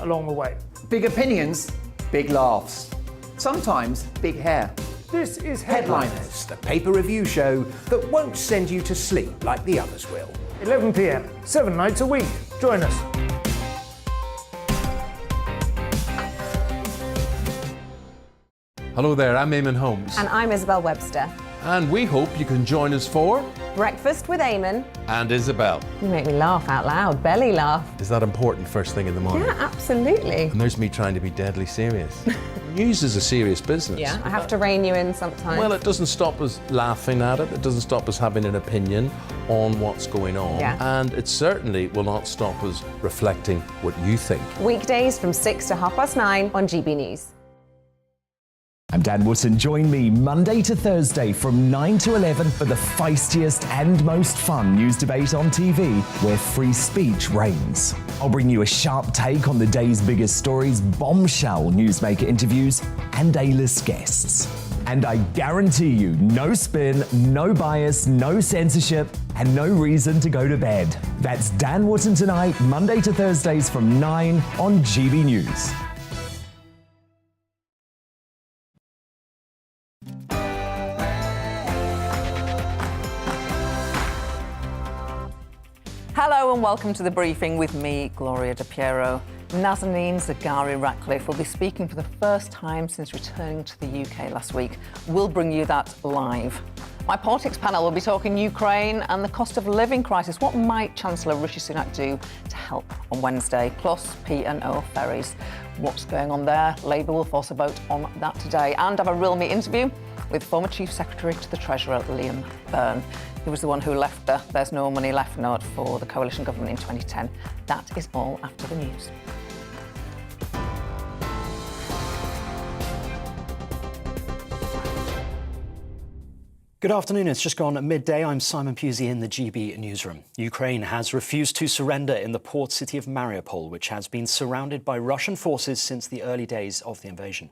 along the way. Big opinions, big laughs. Sometimes big hair. This is Headliners, the paper review show that won't send you to sleep like the others will. 11 p.m, 7 nights a week. Join us. Hello there, I'm Eamon Holmes. And I'm Isabel Webster. And we hope you can join us for Breakfast with Eamon. And Isabel. You make me laugh out loud, belly laugh. Is that important first thing in the morning? Yeah, absolutely. And there's me trying to be deadly serious. News is a serious business. Yeah, I have to rein you in sometimes. Well, it doesn't stop us laughing at it. It doesn't stop us having an opinion on what's going on. Yeah. And it certainly will not stop us reflecting what you think. Weekdays from 6 to 9:30 on GB News. I'm Dan Wootton. Join me Monday to Thursday from 9 to 11 for the feistiest and most fun news debate on TV, where free speech reigns. I'll bring you a sharp take on the day's biggest stories, bombshell newsmaker interviews, and A-list guests. And I guarantee you, no spin, no bias, no censorship, and no reason to go to bed. That's Dan Wootton tonight, Monday to Thursdays from 9 on GB News. Hello and welcome to The Briefing with me, Gloria De Piero. Nazanin Zaghari-Ratcliffe will be speaking for the first time since returning to the UK last week. We'll bring you that live. My politics panel will be talking Ukraine and the cost of living crisis. What might Chancellor Rishi Sunak do to help on Wednesday? Plus P&O ferries. What's going on there? Labour will force a vote on that today. And have a real meat interview with former Chief Secretary to the Treasurer, Liam Byrne. He was the one who left the "there's no money left" note for the coalition government in 2010. That is all after the news. Good afternoon. It's just gone at midday. I'm Simon Pusey in the GB newsroom. Ukraine has refused to surrender in the port city of Mariupol, which has been surrounded by Russian forces since the early days of the invasion.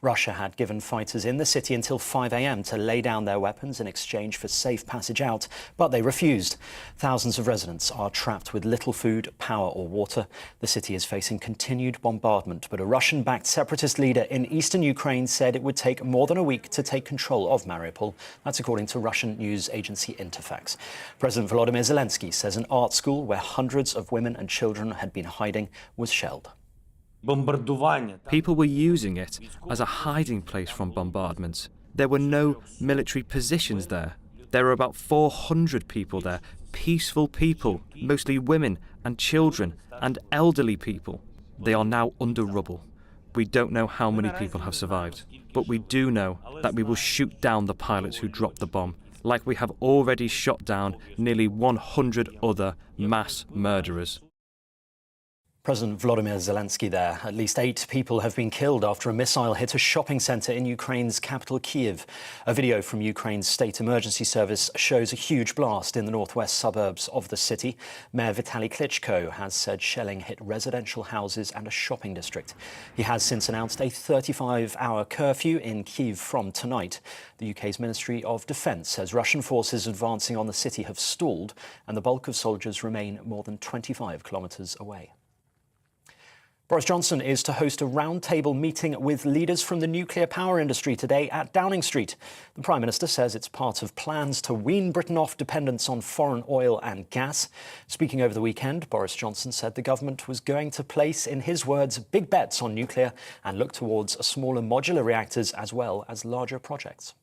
Russia had given fighters in the city until 5 a.m. to lay down their weapons in exchange for safe passage out, but they refused. Thousands of residents are trapped with little food, power or water. The city is facing continued bombardment, but a Russian-backed separatist leader in eastern Ukraine said it would take more than a week to take control of Mariupol. That's according to Russian news agency Interfax. President Volodymyr Zelensky says an art school where hundreds of women and children had been hiding was shelled. People were using it as a hiding place from bombardments. There were no military positions there. There were about 400 people there, peaceful people, mostly women and children and elderly people. They are now under rubble. We don't know how many people have survived, but we do know that we will shoot down the pilots who dropped the bomb, like we have already shot down nearly 100 other mass murderers. President Volodymyr Zelensky there. At least 8 people have been killed after a missile hit a shopping centre in Ukraine's capital, Kyiv. A video from Ukraine's state emergency service shows a huge blast in the northwest suburbs of the city. Mayor Vitaly Klitschko has said shelling hit residential houses and a shopping district. He has since announced a 35-hour curfew in Kyiv from tonight. The UK's Ministry of Defence says Russian forces advancing on the city have stalled and the bulk of soldiers remain more than 25 kilometres away. Boris Johnson is to host a roundtable meeting with leaders from the nuclear power industry today at Downing Street. The Prime Minister says it's part of plans to wean Britain off dependence on foreign oil and gas. Speaking over the weekend, Boris Johnson said the government was going to place, in his words, big bets on nuclear and look towards smaller modular reactors as well as larger projects.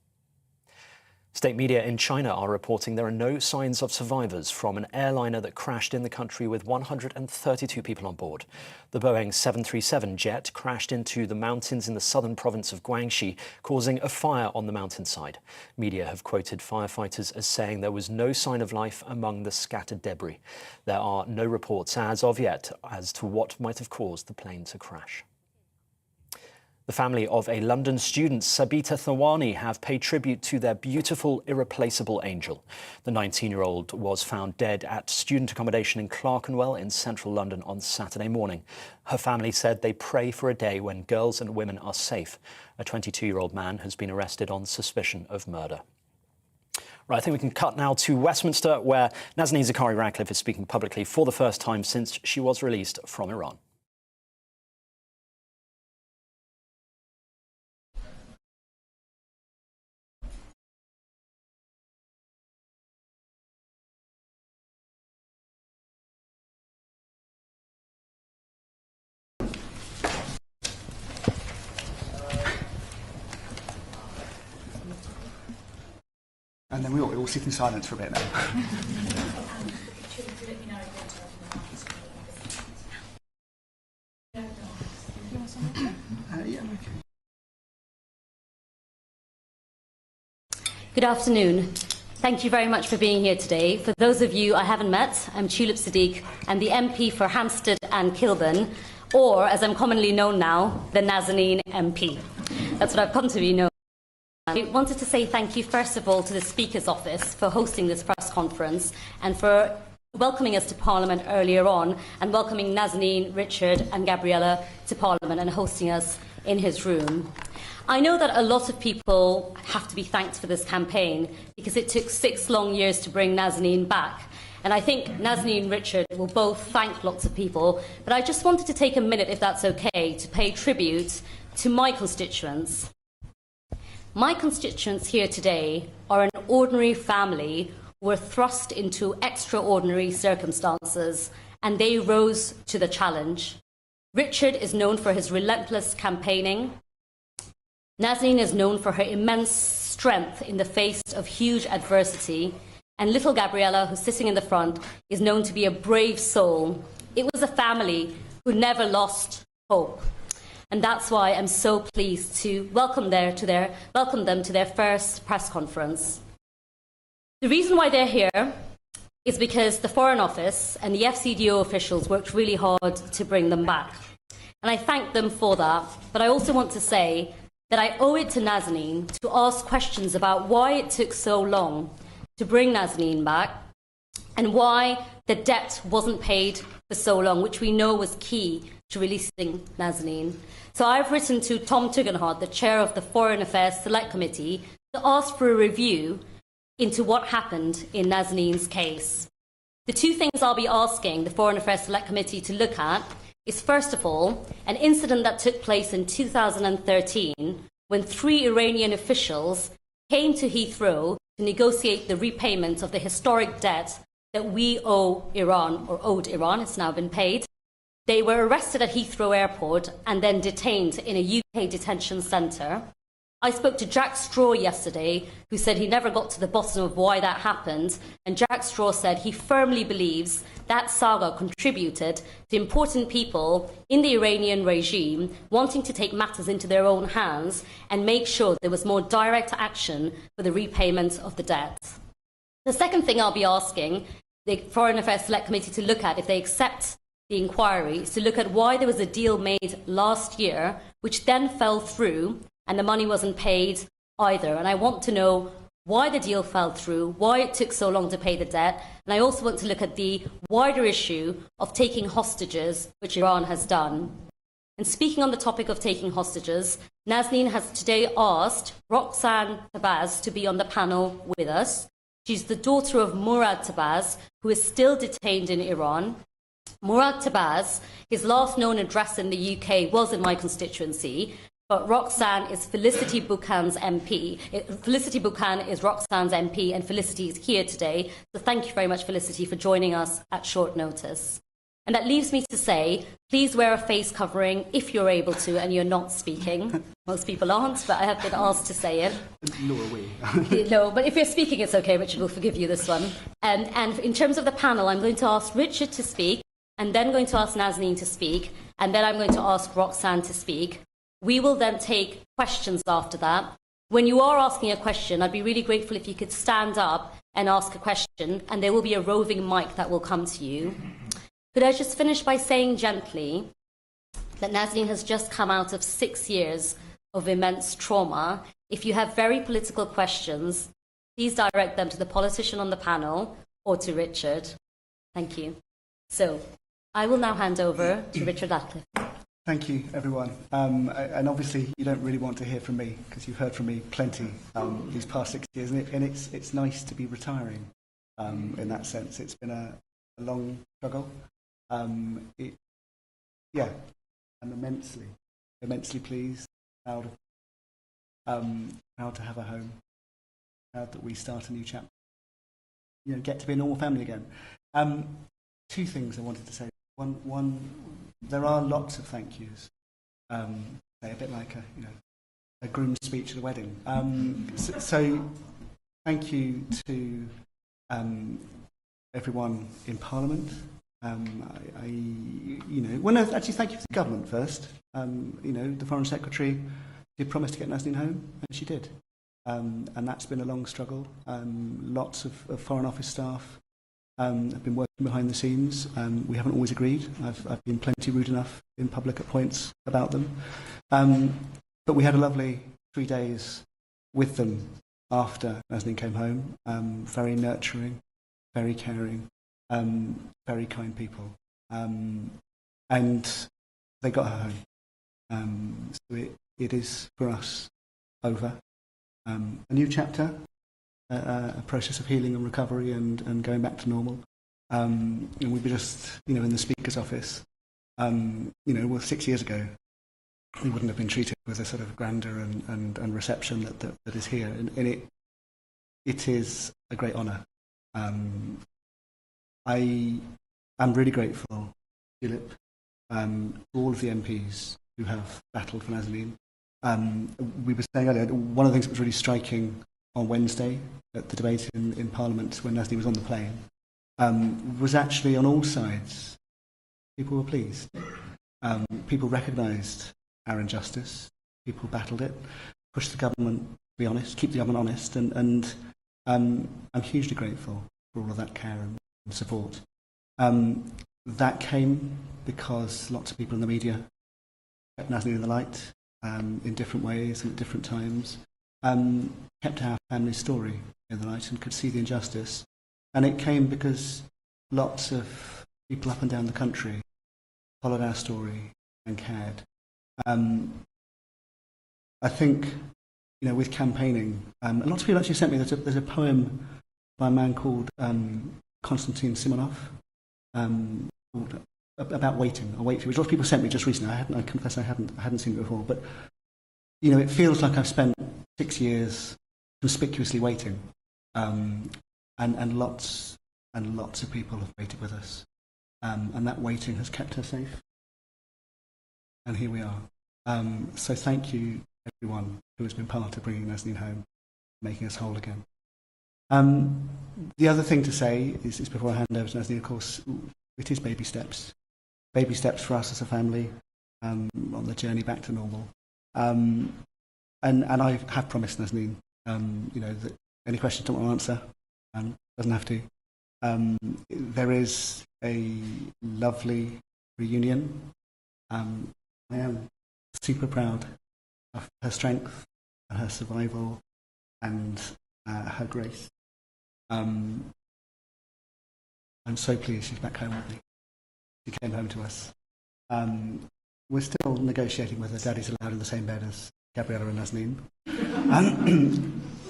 State media in China are reporting there are no signs of survivors from an airliner that crashed in the country with 132 people on board. The Boeing 737 jet crashed into the mountains in the southern province of Guangxi, causing a fire on the mountainside. Media have quoted firefighters as saying there was no sign of life among the scattered debris. There are no reports as of yet as to what might have caused the plane to crash. The family of a London student, Sabita Thawani, have paid tribute to their beautiful, irreplaceable angel. The 19-year-old was found dead at student accommodation in Clerkenwell in central London on Saturday morning. Her family said they pray for a day when girls and women are safe. A 22-year-old man has been arrested on suspicion of murder. Right, I think we can cut now to Westminster, where Nazanin Zaghari-Ratcliffe is speaking publicly for the first time since she was released from Iran. And then we all sit in silence for a bit now. Good afternoon. Thank you very much for being here today. For those of you I haven't met, I'm Tulip Siddiq. I'm the MP for Hampstead and Kilburn, or as I'm commonly known now, the Nazanin MP. That's what I've come to be known. I wanted to say thank you first of all to the Speaker's Office for hosting this press conference and for welcoming us to Parliament earlier on and welcoming Nazanin, Richard and Gabriella to Parliament and hosting us in his room. I know that a lot of people have to be thanked for this campaign because it took 6 long years to bring Nazanin back. And I think Nazanin and Richard will both thank lots of people, but I just wanted to take a minute, if that's okay, to pay tribute to my constituents. My constituents here today are an ordinary family who were thrust into extraordinary circumstances, and they rose to the challenge. Richard is known for his relentless campaigning. Nazanin is known for her immense strength in the face of huge adversity. And little Gabriella, who's sitting in the front, is known to be a brave soul. It was a family who never lost hope. And that's why I'm so pleased to welcome them to their first press conference. The reason why they're here is because the Foreign Office and the FCDO officials worked really hard to bring them back. And I thank them for that. But I also want to say that I owe it to Nazanin to ask questions about why it took so long to bring Nazanin back and why the debt wasn't paid for so long, which we know was key to releasing Nazanin. So I've written to Tom Tugendhat, the chair of the Foreign Affairs Select Committee, to ask for a review into what happened in Nazanin's case. The 2 things I'll be asking the Foreign Affairs Select Committee to look at is, first of all, an incident that took place in 2013 when 3 Iranian officials came to Heathrow to negotiate the repayment of the historic debt that we owe Iran, or owed Iran. It's now been paid. They were arrested at Heathrow Airport and then detained in a UK detention centre. I spoke to Jack Straw yesterday, who said he never got to the bottom of why that happened, and Jack Straw said he firmly believes that saga contributed to important people in the Iranian regime wanting to take matters into their own hands and make sure there was more direct action for the repayment of the debt. The second thing I'll be asking the Foreign Affairs Select Committee to look at, if they accept the inquiry, is to look at why there was a deal made last year which then fell through and the money wasn't paid either. And I want to know why the deal fell through, why it took so long to pay the debt, and I also want to look at the wider issue of taking hostages, which Iran has done. And speaking on the topic of taking hostages, Nazanin has today asked Roxanne Tabaz to be on the panel with us. She's the daughter of Murad Tabaz, who is still detained in Iran. Murad Tabaz, his last known address in the UK was in my constituency, but Roxanne is Felicity Buchan's MP. Felicity Buchan is Roxanne's MP, and Felicity is here today. So thank you very much, Felicity, for joining us at short notice. And that leaves me to say, please wear a face covering if you're able to and you're not speaking. Most people aren't, but I have been asked to say it. Nor are we. No, but if you're speaking, it's okay. Richard will forgive you this one. And in terms of the panel, I'm going to ask Richard to speak, and then going to ask Nazanin to speak, and then I'm going to ask Roxanne to speak. We will then take questions after that. When you are asking a question, I'd be really grateful if you could stand up and ask a question, and there will be a roving mic that will come to you. Could I just finish by saying gently that Nazanin has just come out of 6 years of immense trauma. If you have very political questions, please direct them to the politician on the panel or to Richard. Thank you. So I will now hand over to Richard Ratcliffe. Thank you, everyone. And obviously, you don't really want to hear from me because you've heard from me plenty these past 6 years, and it's nice to be retiring. In that sense, it's been a long struggle. I'm immensely pleased, proud to have a home, proud that we start a new chapter. Get to be a normal family again. 2 things I wanted to say. One, there are lots of thank yous. A bit like a groom's speech at a wedding. So thank you to everyone in Parliament. Actually, thank you to the government first. The Foreign Secretary did promise to get Nazanin home, and she did. And that's been a long struggle. Lots of Foreign Office staff have been working behind the scenes. We haven't always agreed. I've been plenty rude enough in public at points about them. But we had a lovely 3 days with them after Nazanin came home. Very nurturing, very caring, very kind people. And they got her home. So it is, for us, over. A new chapter, a process of healing and recovery and going back to normal. And we were just, in the Speaker's office. 6 years ago, we wouldn't have been treated with a sort of grandeur and reception that is here. And it is a great honour. I am really grateful, Philip, to all of the MPs who have battled for Nazanin. We were saying earlier, one of the things that was really striking on Wednesday at the debate in Parliament when Nazanin was on the plane was actually on all sides, people were pleased. People recognised our injustice, people battled it, pushed the government to be honest, keep the government honest, and I'm hugely grateful for all of that care and support. That came because lots of people in the media kept Nazanin in the light in different ways and at different times, kept our family's story in the light and could see the injustice. And it came because lots of people up and down the country followed our story and cared. I think, with campaigning, lots of people actually sent me, there's a poem by a man called Konstantin Simonov, called about waiting, which lots of people sent me just recently. I confess I hadn't seen it before, but it feels like I've spent 6 years conspicuously waiting, and lots of people have waited with us, and that waiting has kept her safe. And here we are. So thank you, everyone who has been part of bringing Nazanin home, making us whole again. The other thing to say is before I hand over to Nazanin, of course, it is baby steps. Baby steps for us as a family on the journey back to normal. And I have promised Nazanin, that any questions I don't want to answer, doesn't have to. There is a lovely reunion. I am super proud of her strength and her survival and her grace. I'm so pleased she's back home with me. She came home to us. We're still negotiating whether Daddy's allowed in the same bed as Gabriella and Nazanin.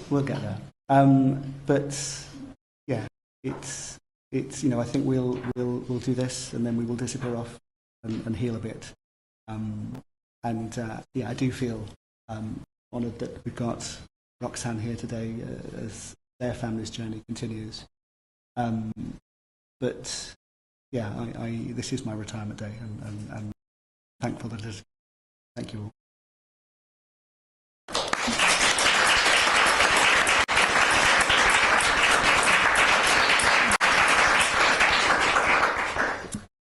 We'll get there. But yeah, it's I think we'll do this and then we will disappear off and heal a bit. I do feel honoured that we've got Roxanne here today as their family's journey continues. But yeah, this is my retirement day, and I'm thankful that it is. Thank you all.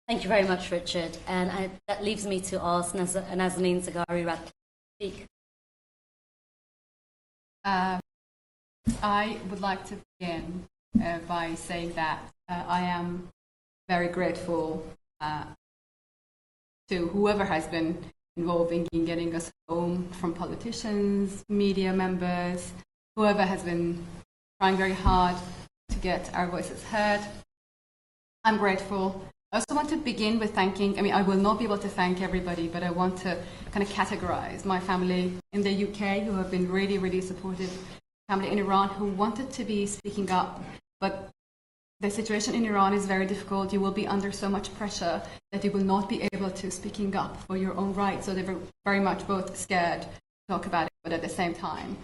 Thank you very much, Richard. And that leaves me to ask Nazanin Zaghari-Ratcliffe to speak. I would like to begin by saying that I am very grateful to whoever has been involved in getting us home, from politicians, media members, whoever has been trying very hard to get our voices heard. I'm grateful. I also want to begin with thanking, I will not be able to thank everybody, but I want to kind of categorize my family in the UK who have been really, really supportive, family in Iran who wanted to be speaking up, but the situation in Iran is very difficult. You will be under so much pressure that you will not be able to speaking up for your own rights. So they were very much both scared to talk about it, but at the same time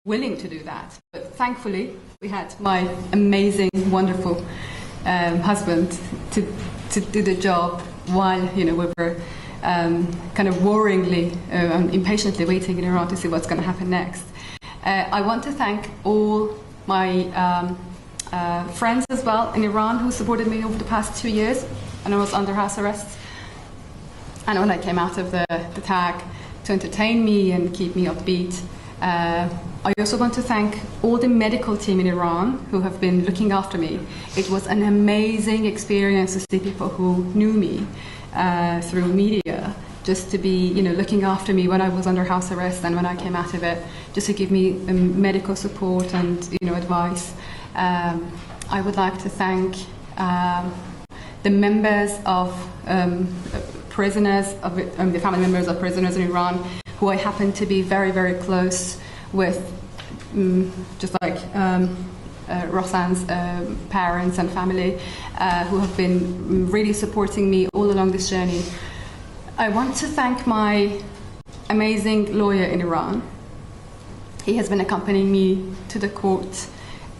willing to do that. But thankfully, we had my amazing, wonderful husband to do the job while we were kind of worryingly, impatiently waiting in Iran to see what's going to happen next. I want to thank all my friends as well in Iran who supported me over the past 2 years, and I was under house arrest. And when I came out of the tag, to entertain me and keep me upbeat. I also want to thank all the medical team in Iran who have been looking after me. It was an amazing experience to see people who knew me through media, just to be, looking after me when I was under house arrest and when I came out of it, just to give me medical support and, advice. I would like to thank the members of prisoners, the family members of prisoners in Iran, who I happen to be very, very close with, just like Roxanne's parents and family, who have been really supporting me all along this journey. I want to thank my amazing lawyer in Iran. He has been accompanying me to the court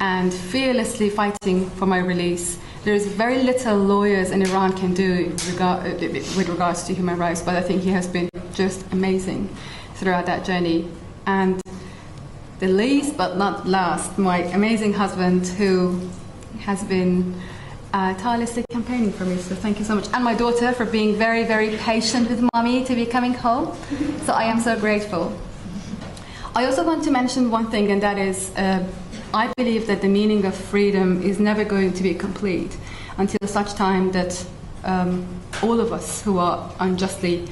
and fearlessly fighting for my release. There's very little lawyers in Iran can do with regards to human rights, but I think he has been just amazing throughout that journey. And the least but not last, my amazing husband, who has been tirelessly campaigning for me, so thank you so much. And my daughter for being very, very patient with mommy to be coming home, so I am so grateful. I also want to mention one thing, and that is I believe that the meaning of freedom is never going to be complete until such time that all of us who are unjustly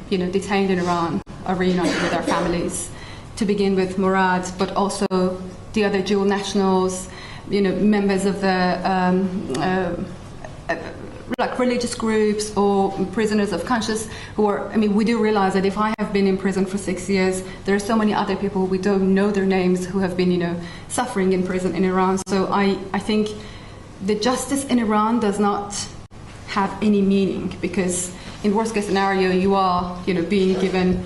detained in Iran are reunited with our families. To begin with Murad, but also the other dual nationals, members of the like religious groups or prisoners of conscience who are, we do realize that if I have been in prison for 6 years, there are so many other people, we don't know their names, who have been, suffering in prison in Iran. So I think the justice in Iran does not have any meaning, because in worst case scenario, you are, being given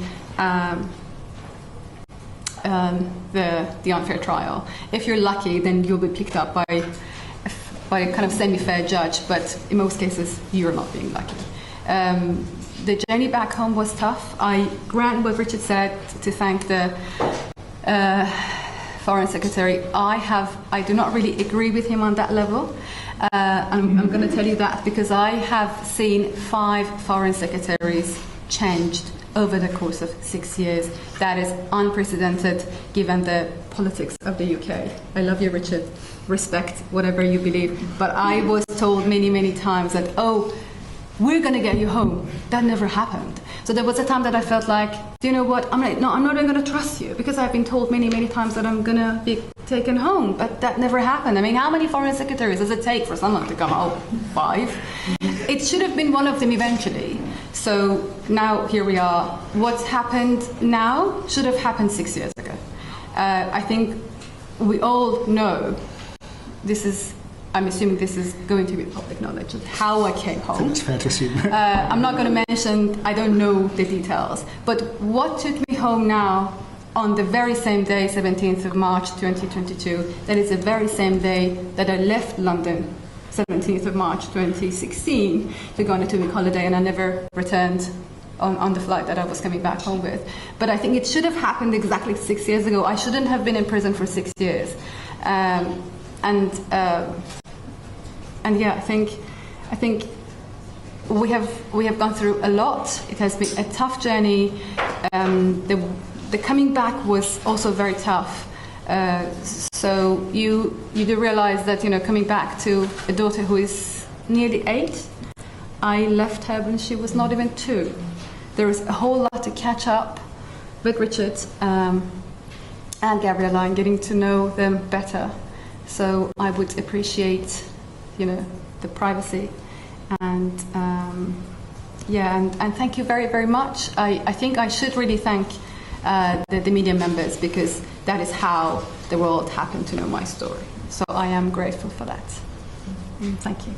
the unfair trial. If you're lucky, then you'll be picked up by a kind of semi-fair judge, but in most cases, you're not being lucky. The journey back home was tough. I grant what Richard said, to thank the Foreign Secretary. I do not really agree with him on that level. I'm going to tell you that because I have seen 5 foreign secretaries changed over the course of 6 years. That is unprecedented given the politics of the UK. I love you, Richard. Respect whatever you believe. But I was told many, many times that, oh, we're going to get you home. That never happened. So there was a time that I felt like, do you know what? I'm not even going to trust you, because I've been told many, many times that I'm going to be taken home. But that never happened. How many foreign secretaries does it take for someone to come home? 5. It should have been one of them eventually. So now here we are. What's happened now should have happened 6 years ago. I think we all know I'm assuming this is going to be public knowledge of how I came home. It's fair to assume. I'm not going to mention, I don't know the details, but what took me home now on the very same day, 17th of March 2022, that is the very same day that I left London, 17th of March 2016, to go on a 2-week holiday, and I never returned on the flight that I was coming back home with. But I think it should have happened exactly 6 years ago. I shouldn't have been in prison for 6 years. And yeah, I think we have gone through a lot. It has been a tough journey. The coming back was also very tough. So you do realize that coming back to a daughter who is nearly 8. I left her when she was not even 2. There is a whole lot to catch up with Richard and Gabriella and getting to know them better. So I would appreciate, the privacy, and and thank you very, very much. I think I should really thank the media members, because that is how the world happened to know my story. So I am grateful for that. Thank you.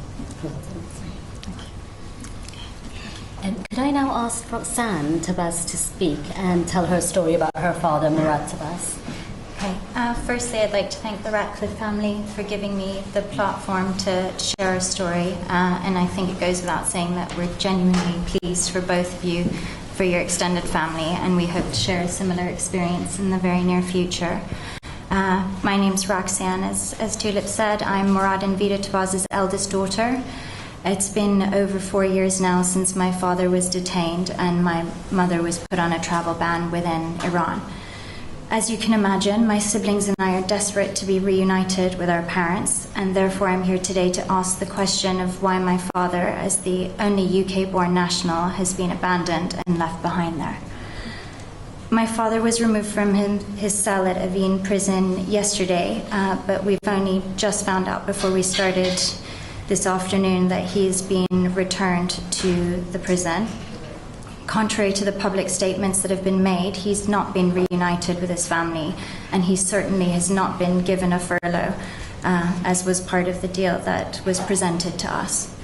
And could I now ask Roxanne Tabas to speak and tell her story about her father, Murad Tabas? Okay. Firstly, I'd like to thank the Ratcliffe family for giving me the platform to share our story. And I think it goes without saying that we're genuinely pleased for both of you for your extended family, and we hope to share a similar experience in the very near future. My name's Roxanne, as Tulip said. I'm Muradin Vidatabaz's eldest daughter. It's been over 4 years now since my father was detained and my mother was put on a travel ban within Iran. As you can imagine, my siblings and I are desperate to be reunited with our parents, and therefore I'm here today to ask the question of why my father, as the only UK-born national, has been abandoned and left behind there. My father was removed from his cell at Evin prison yesterday, but we've only just found out before we started this afternoon that he is being returned to the prison. Contrary to the public statements that have been made, he's not been reunited with his family, and he certainly has not been given a furlough, as was part of the deal that was presented to us.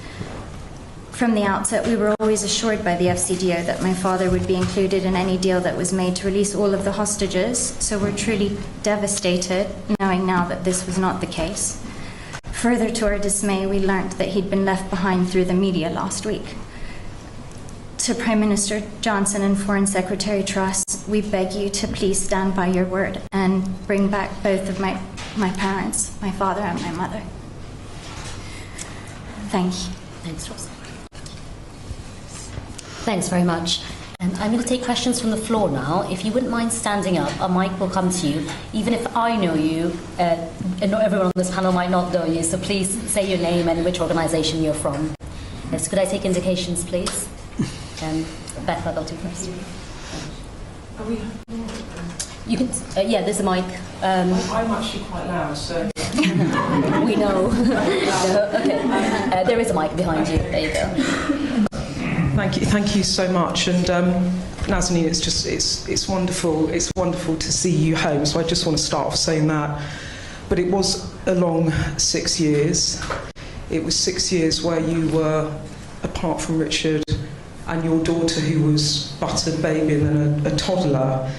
From the outset, we were always assured by the FCDO that my father would be included in any deal that was made to release all of the hostages, so we're truly devastated knowing now that this was not the case. Further to our dismay, we learnt that he'd been left behind through the media last week. To Prime Minister Johnson and Foreign Secretary Truss, we beg you to please stand by your word and bring back both of my parents, my father and my mother. Thank you. Thanks, Ross. Thanks very much. I'm going to take questions from the floor now. If you wouldn't mind standing up, a mic will come to you. Even if I know you, and not everyone on this panel might not know you, so please say your name and which organisation you're from. Yes, could I take indications, please? Beth, I'll go to first. You can, yeah, there's a mic. I'm actually quite loud, so... We know. No, okay. There is a mic behind you. There you go. Thank you so much. And Nazanin, it's wonderful. It's wonderful to see you home. So I just want to start off saying that. But it was a long 6 years. It was 6 years where you were, apart from Richard and your daughter, who was but a baby and then a toddler,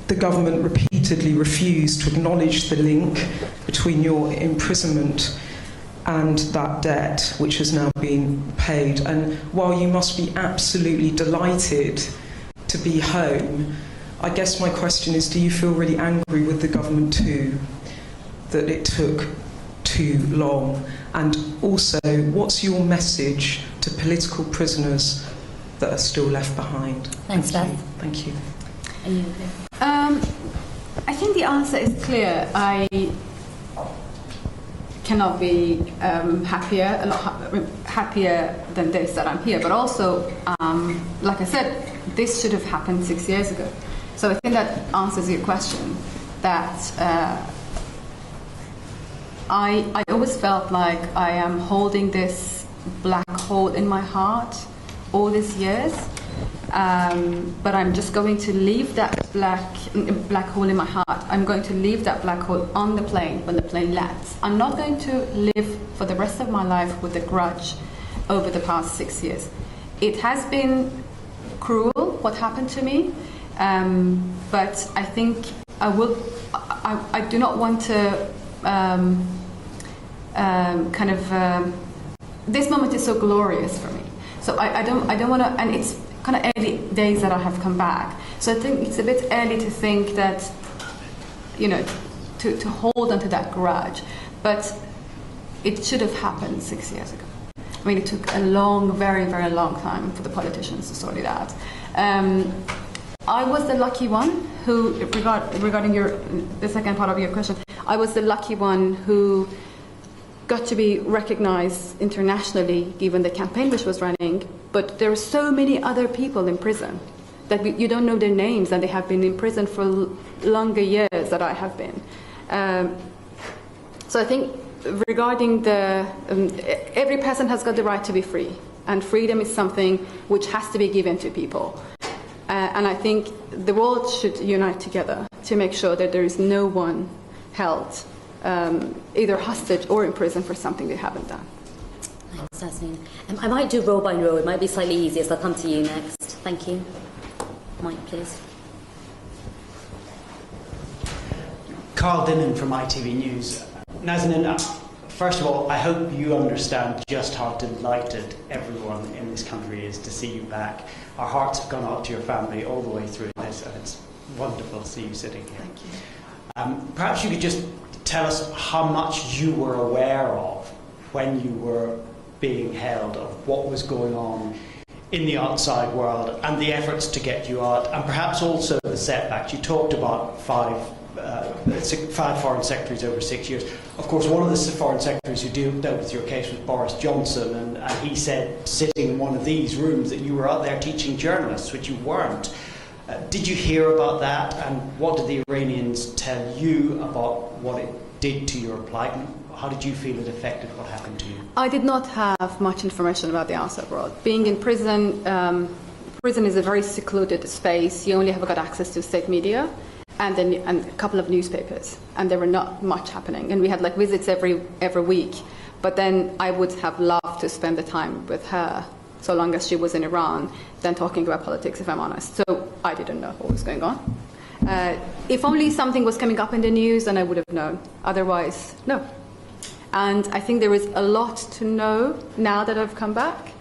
the government repeatedly refused to acknowledge the link between your imprisonment and that debt, which has now been paid. And while you must be absolutely delighted to be home, I guess my question is, do you feel really angry with the government too, that it took too long? And also, what's your message to political prisoners that are still left behind? Thanks, Beth. Thank you. Are you okay? I think the answer is clear. I cannot be happier, a lot happier than this, that I'm here. But also, like I said, this should have happened 6 years ago. So I think that answers your question. That I always felt like I am holding this black hole in my heart all these years. But I'm just going to leave that black hole in my heart. I'm going to leave that black hole on the plane when the plane lands. I'm not going to live for the rest of my life with a grudge over the past 6 years. It has been cruel what happened to me, but I think I do not want to this moment is so glorious for me. So I don't want to, and it's kind of early days that I have come back. So I think it's a bit early to think that, you know, to hold onto that grudge. But it should have happened 6 years ago. I mean, it took a long, very, very long time for the politicians to sort it out. I was the lucky one who, regarding the second part of your question, I was the lucky one who got to be recognized internationally given the campaign which was running, but there are so many other people in prison that you don't know their names, and they have been in prison for longer years than I have been. So I think regarding every person has got the right to be free, and freedom is something which has to be given to people. And I think the world should unite together to make sure that there is no one held either hostage or in prison for something they haven't done. Thanks, Nazanin. I might do row by row. It might be slightly easier, so I'll come to you next. Thank you. Mike, please. Carl Dinnan from ITV News. Nazanin, First of all, I hope you understand just how delighted everyone in this country is to see you back. Our hearts have gone out to your family all the way through this, and it's wonderful to see you sitting here. Thank you. Perhaps you could just tell us how much you were aware of when you were being held, of what was going on in the outside world and the efforts to get you out, and perhaps also the setbacks. You talked about five foreign secretaries over 6 years. Of course, one of the foreign secretaries who dealt with your case was Boris Johnson, and he said, sitting in one of these rooms, that you were out there teaching journalists, which you weren't. Did you hear about that, and what did the Iranians tell you about what it did to your plight, and how did you feel it affected what happened to you? I did not have much information about the outside world. Being in prison, prison is a very secluded space. You only have got access to state media and a couple of newspapers, and there were not much happening. And we had like visits every week. But then I would have loved to spend the time with her, so long as she was in Iran, than talking about politics, if I'm honest. So I didn't know what was going on. If only something was coming up in the news, then I would have known. Otherwise, no. And I think there is a lot to know now that I've come back.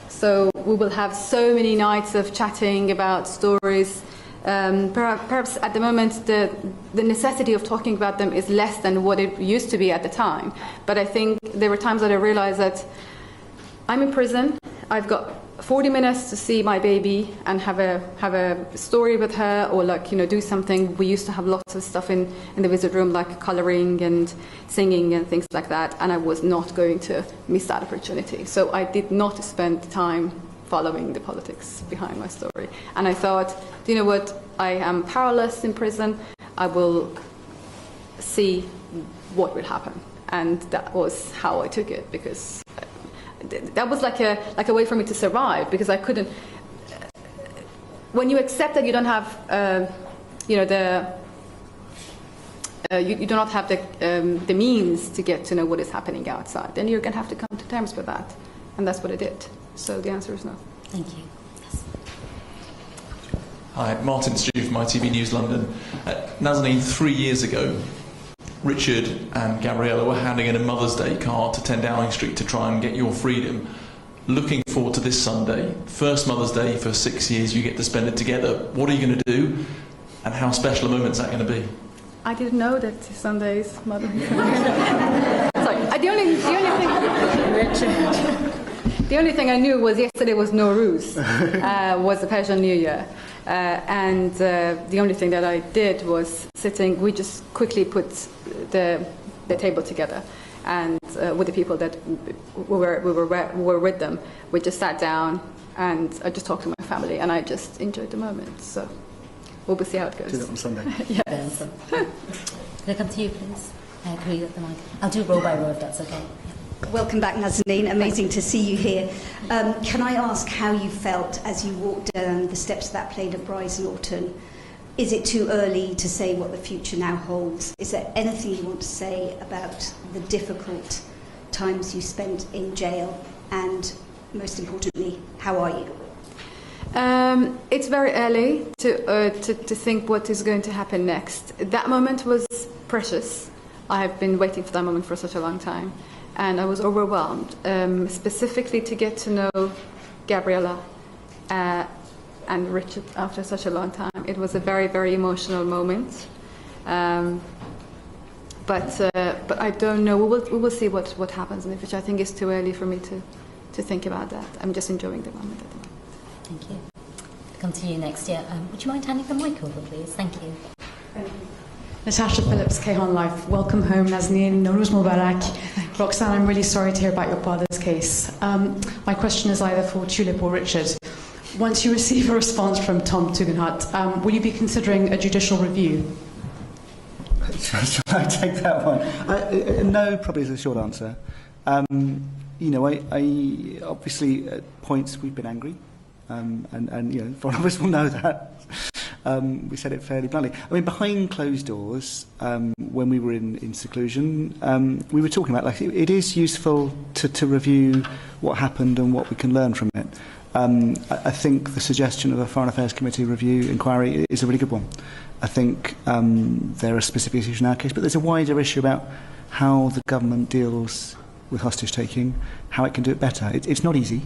So we will have so many nights of chatting about stories. Perhaps at the moment the necessity of talking about them is less than what it used to be at the time. But I think there were times that I realized that I'm in prison. I've got 40 minutes to see my baby and have a story with her, or do something. We used to have lots of stuff in the visit room, like colouring and singing and things like that, and I was not going to miss that opportunity. So I did not spend time following the politics behind my story. And I thought, you know what, I am powerless in prison. I will see what will happen. And that was how I took it, because that was like a way for me to survive, because I couldn't. When you accept that you don't have, you do not have the means to get to know what is happening outside, then you're going to have to come to terms with that, and that's what I did. So the answer is no. Thank you. Yes. Hi, Martin Stew from ITV News London. Nazanin, 3 years ago, Richard and Gabriella were handing in a Mother's Day card to 10 Downing Street to try and get your freedom. Looking forward to this Sunday, first Mother's Day for 6 years, you get to spend it together. What are you going to do, and how special a moment is that going to be? I didn't know that Sunday is Mother's Day. Sorry, the only thing I knew was yesterday was Nowruz, was the Persian New Year. And the only thing that I did was we just quickly put the table together, and with the people that we were with them, we just sat down and I just talked to my family, and I just enjoyed the moment. So we'll see how it goes. Do that on Sunday. Yes. Can I come to you, please? I agree with the mic. I'll do row by row if that's okay. Welcome back, Nazanin. Amazing to see you here. Can I ask how you felt as you walked down the steps of that plane at Brize Norton? Is it too early to say what the future now holds? Is there anything you want to say about the difficult times you spent in jail? And most importantly, how are you? It's very early to think what is going to happen next. That moment was precious. I have been waiting for that moment for such a long time. And I was overwhelmed, specifically to get to know Gabriella and Richard after such a long time. It was a very, very emotional moment. But I don't know. We will see what happens in the future. I think it's too early for me to think about that. I'm just enjoying the moment at the moment. Thank you. I'll come to you next. Yeah. Would you mind handing the mic over, please? Thank you. Thank you. Natasha Phillips, Kayhan Life. Welcome home, Nazanin. Nowruz Mubarak. Roxanne, I'm really sorry to hear about your father's case. My question is either for Tulip or Richard. Once you receive a response from Tom Tugendhat, will you be considering a judicial review? Should I take that one? No, probably is the short answer. You know, I obviously at points we've been angry, and you know, one of us will know that. We said it fairly bluntly. I mean, behind closed doors, when we were in seclusion, we were talking about, like, it is useful to review what happened and what we can learn from it. I think the suggestion of a Foreign Affairs Committee review inquiry is a really good one. I think there are specific issues in our case, but there's a wider issue about how the government deals with hostage-taking, how it can do it better. It's not easy.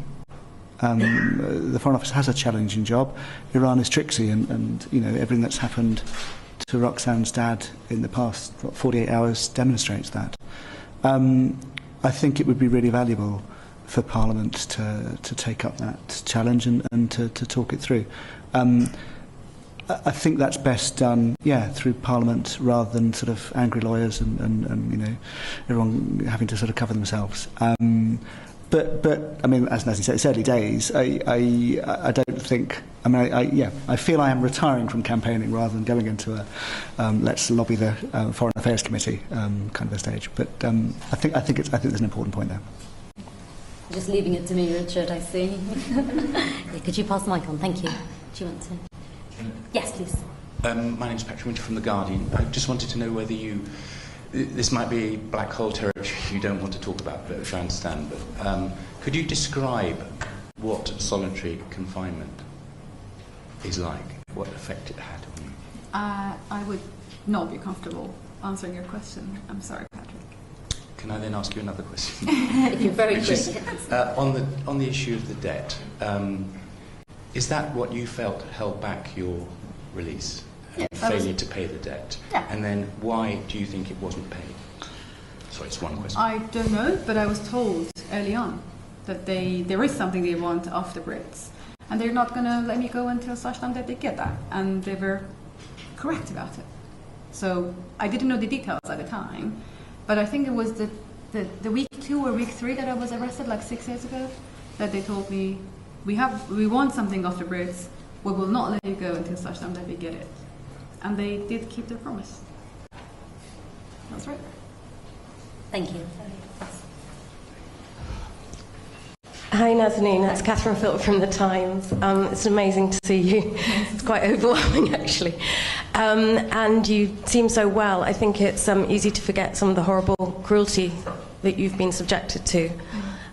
The Foreign Office has a challenging job. Iran is tricksy, and you know, everything that's happened to Roxanne's dad in the past 48 hours demonstrates that. I think it would be really valuable for Parliament to take up that challenge and to talk it through. I think that's best done, through Parliament rather than sort of angry lawyers and you know, everyone having to sort of cover themselves. But I mean, as Nazanin said, it's early days. I don't think. I mean, I feel I am retiring from campaigning rather than going into a let's lobby the Foreign Affairs Committee kind of a stage. But I think there's an important point there. Just leaving it to me, Richard, I see. Could you pass the mic on? Thank you. Do you want to? Yes, please. My name's Patrick Winter from The Guardian. I just wanted to know whether this might be black hole territory you don't want to talk about, but which I understand, but could you describe what solitary confinement is like, what effect it had on you? I would not be comfortable answering your question. I'm sorry, Patrick. Can I then ask you another question? If you're very quick. On the issue of the debt, is that what you felt held back your release? Failure to pay the debt? Yeah. And then why do you think it wasn't paid? Sorry, it's one question. I don't know, but I was told early on that there is something they want off the Brits, and they're not going to let me go until such time that they get that, and they were correct about it. So I didn't know the details at the time, but I think it was the week 2 or week 3 that I was arrested, like 6 years ago, that they told me, we want something off the Brits, we will not let you go until such time that we get it. And they did keep their promise. That's right. Thank you. Hi Nazanin, it's Catherine Philp from The Times. It's amazing to see you. It's quite overwhelming actually. And you seem so well. I think it's easy to forget some of the horrible cruelty that you've been subjected to.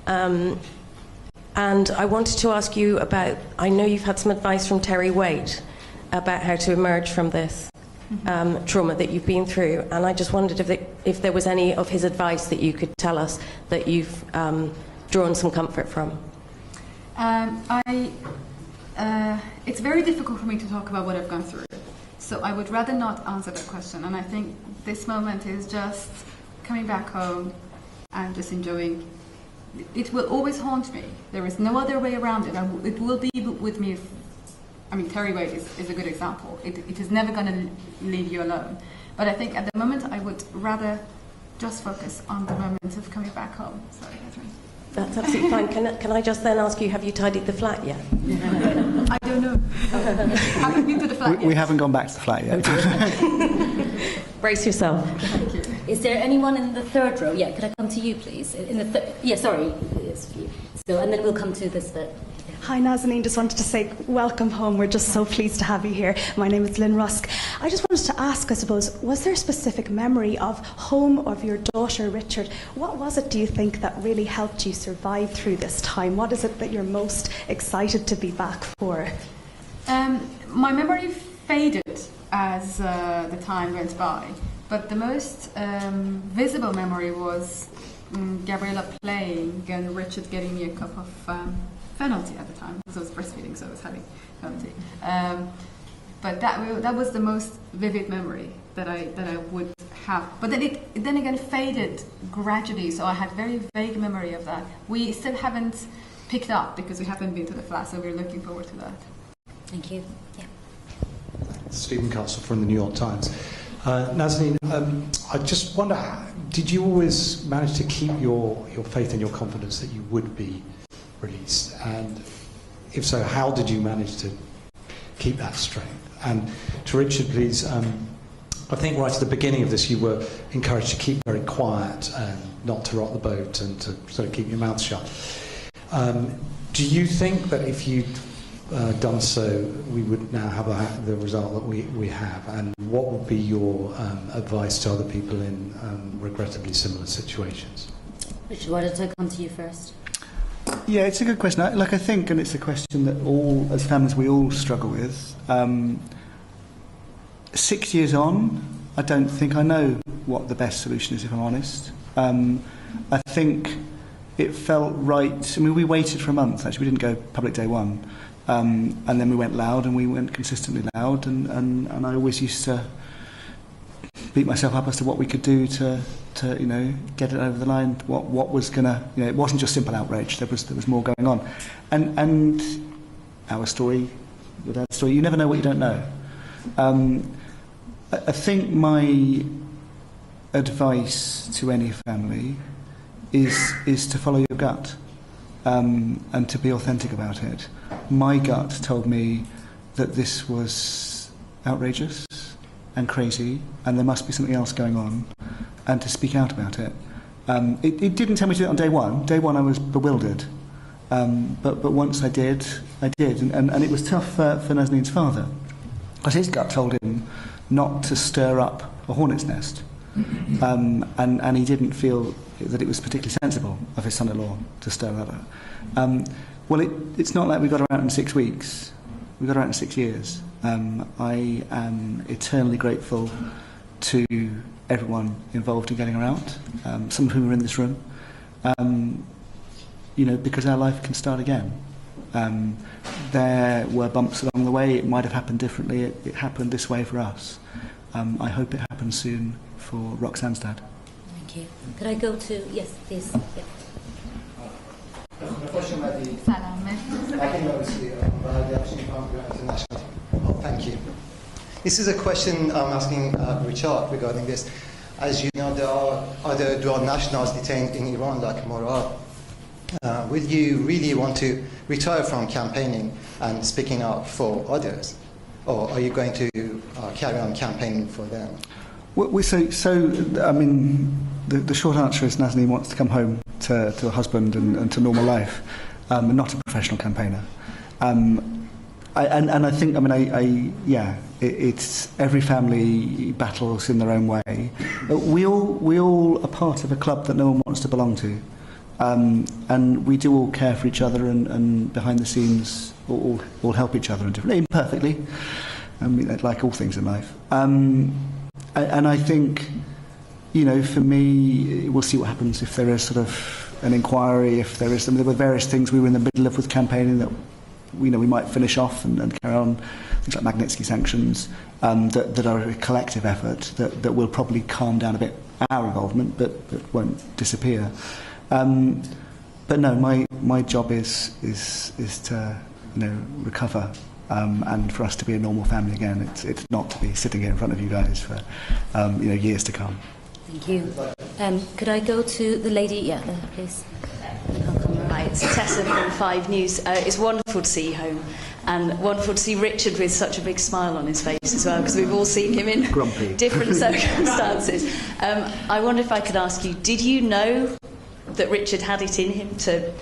And I wanted to ask you about, I know you've had some advice from Terry Waite about how to emerge from this trauma that you've been through, and I just wondered if there was any of his advice that you could tell us that you've drawn some comfort from. It's very difficult for me to talk about what I've gone through, so I would rather not answer that question, and I think this moment is just coming back home and just enjoying. It will always haunt me. There is no other way around it. It will be with me. Terry Waite is a good example. It is never going to leave you alone. But I think at the moment I would rather just focus on the moment of coming back home. Sorry, Catherine. That's absolutely fine. Can I just then ask you, have you tidied the flat yet? I don't know. Haven't been to the flat yet. We haven't gone back to the flat yet. Brace yourself. Thank you. Is there anyone in the third row? Yeah, could I come to you, please? Sorry. Yes, for you. So, and then we'll come to this bit. Hi Nazanin, just wanted to say welcome home. We're just so pleased to have you here. My name is Lynn Rusk. I just wanted to ask, I suppose, was there a specific memory of home, of your daughter Richard? What was it, do you think, that really helped you survive through this time? What is it that you're most excited to be back for? My memory faded as the time went by, but the most visible memory was Gabriella playing and Richard getting me a cup of Fenalty at the time, because I was breastfeeding, so I was having Fenalty. But that was the most vivid memory that I would have. But then it again faded gradually, so I had very vague memory of that. We still haven't picked up because we haven't been to the flat, so we're looking forward to that. Thank you. Yeah. Stephen Castle from the New York Times. Nazanin, I just wonder, did you always manage to keep your faith and your confidence that you would be released? And if so, how did you manage to keep that strength? And to Richard, please, I think right at the beginning of this you were encouraged to keep very quiet and not to rock the boat and to sort of keep your mouth shut. Do you think that if you'd done so, we would now have the result that we have? And what would be your advice to other people in regrettably similar situations? Richard, why don't I come to you first? Yeah, it's a good question. I think, and it's a question that all, as families, we all struggle with. 6 years on, I don't think I know what the best solution is, if I'm honest. I think it felt right. I mean, we waited for a month, actually. We didn't go public day one. And then we went loud, and we went consistently loud. And I always used to beat myself up as to what we could do to get it over the line. What was gonna, it wasn't just simple outrage. There was more going on. And our story, your dad's story, you never know what you don't know. I think my advice to any family is to follow your gut, and to be authentic about it. My gut told me that this was outrageous and crazy, and there must be something else going on, and to speak out about it. It didn't tell me to do it on day one. Day one I was bewildered, but once I did, and it was tough for Nazanin's father, because his gut told him not to stir up a hornet's nest, and he didn't feel that it was particularly sensible of his son-in-law to stir that up. Well, it's not like we got her out in 6 weeks. We got her out in 6 years. I am eternally grateful to everyone involved in getting her out, some of whom are in this room, because our life can start again. There were bumps along the way. It might have happened differently. It happened this way for us. I hope it happens soon for Roxanne's dad. Thank you. Could I go to... Yes, please. Yeah. Thank you. This is a question I'm asking Richard regarding this. As you know, there are other dual nationals detained in Iran, like Murad. Will you really want to retire from campaigning and speaking out for others? Or are you going to carry on campaigning for them? I mean, the short answer is Nazanin wants to come home to a husband and to normal life, not a professional campaigner. And I think, it's every family battles in their own way. We all are part of a club that no one wants to belong to. And we do all care for each other and behind the scenes all help each other imperfectly, like all things in life. And I think, for me, we'll see what happens if there is sort of an inquiry, if there is there were various things we were in the middle of with campaigning that we might finish off and carry on, things like Magnitsky sanctions, that are a collective effort that will probably calm down a bit our involvement, but won't disappear. But no, my job is to recover, and for us to be a normal family again. It's not to be sitting here in front of you guys for years to come. Thank you. Could I go to the lady? Yeah, there, please. Hi, it's Tessa from 5 News. It's wonderful to see you home, and wonderful to see Richard with such a big smile on his face as well, because we've all seen him in different circumstances. I wonder if I could ask you, did you know that Richard had it in him to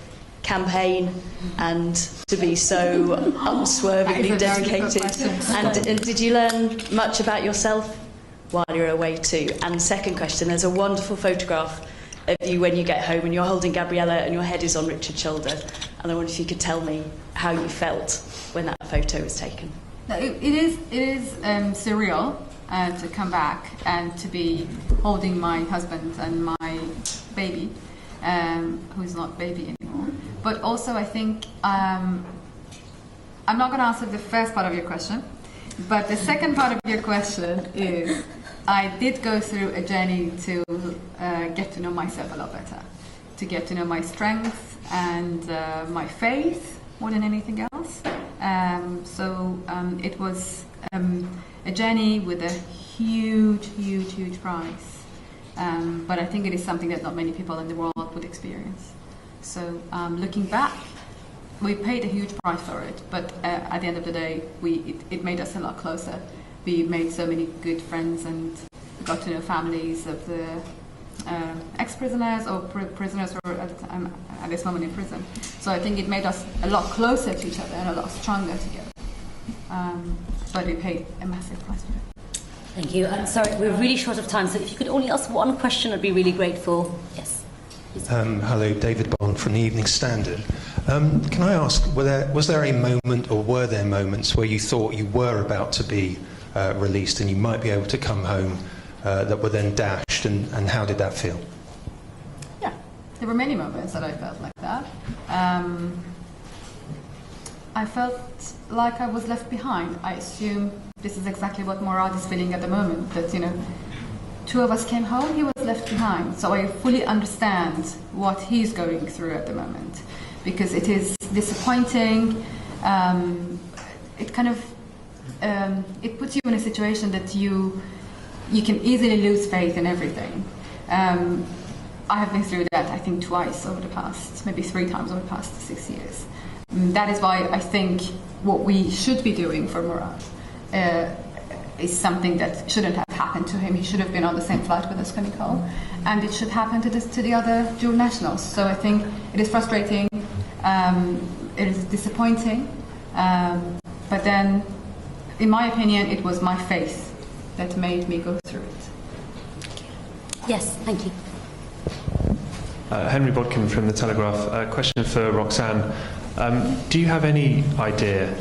campaign and to be so unswervingly dedicated? And did you learn much about yourself while you were away too? And second question, there's a wonderful photograph of you when you get home and you're holding Gabriella and your head is on Richard's shoulder, and I wonder if you could tell me how you felt when that photo was taken. No, it is surreal to come back and to be holding my husband and my baby, who's not baby anymore. But also I think I'm not going to answer the first part of your question, but the second part of your question is I did go through a journey to get to know myself a lot better, to get to know my strengths and my faith more than anything else. So it was a journey with a huge price. But I think it is something that not many people in the world would experience. So looking back, we paid a huge price for it, but at the end of the day, it made us a lot closer. We made so many good friends and got to know families of the ex-prisoners or prisoners who are at this moment in prison. So I think it made us a lot closer to each other and a lot stronger together. But we paid a massive price for it. Thank you. I'm sorry, we're really short of time, so if you could only ask one question, I'd be really grateful. Yes. Hello, David Bond from the Evening Standard. Can I ask, was there a moment, or were there moments where you thought you were about to be released and you might be able to come home that were then dashed, and how did that feel? Yeah, there were many moments that I felt like that. I felt like I was left behind. I assume this is exactly what Morad is feeling at the moment, that, you know, two of us came home, he was left behind. So I fully understand what he's going through at the moment, because it is disappointing. It kind of it puts you in a situation that you can easily lose faith in everything. I have been through that, I think, twice over the past, maybe 3 times over the past 6 years. That is why I think what we should be doing for Morad is something that shouldn't have happened to him. He should have been on the same flight with us coming home, and it should happen to the other dual nationals. So I think it is frustrating, it is disappointing, but then, in my opinion, it was my faith that made me go through it. Yes, thank you. Henry Bodkin from The Telegraph. A question for Roxanne. Do you have any idea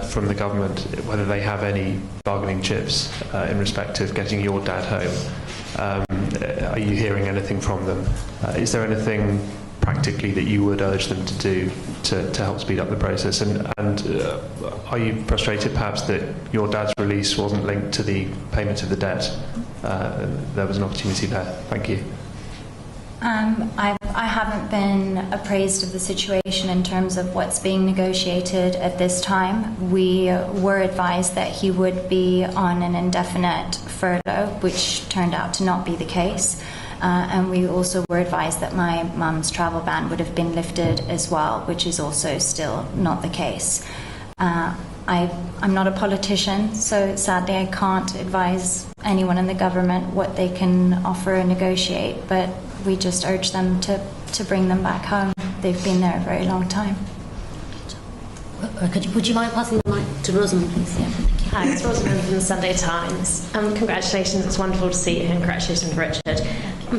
from the government whether they have any bargaining chips in respect of getting your dad home? Are you hearing anything from them? Is there anything practically that you would urge them to do to help speed up the process? And are you frustrated perhaps that your dad's release wasn't linked to the payment of the debt? There was an opportunity there. Thank you. I haven't been appraised of the situation in terms of what's being negotiated at this time. We were advised that he would be on an indefinite furlough, which turned out to not be the case. And we also were advised that my mum's travel ban would have been lifted as well, which is also still not the case. I'm not a politician, so sadly I can't advise anyone in the government what they can offer or negotiate, but we just urge them to bring them back home. They've been there a very long time. Would you mind passing the mic to Rosamond, please? Yeah, thank you. Hi, it's Rosamond from the Sunday Times. Congratulations, it's wonderful to see you, and congratulations, Richard.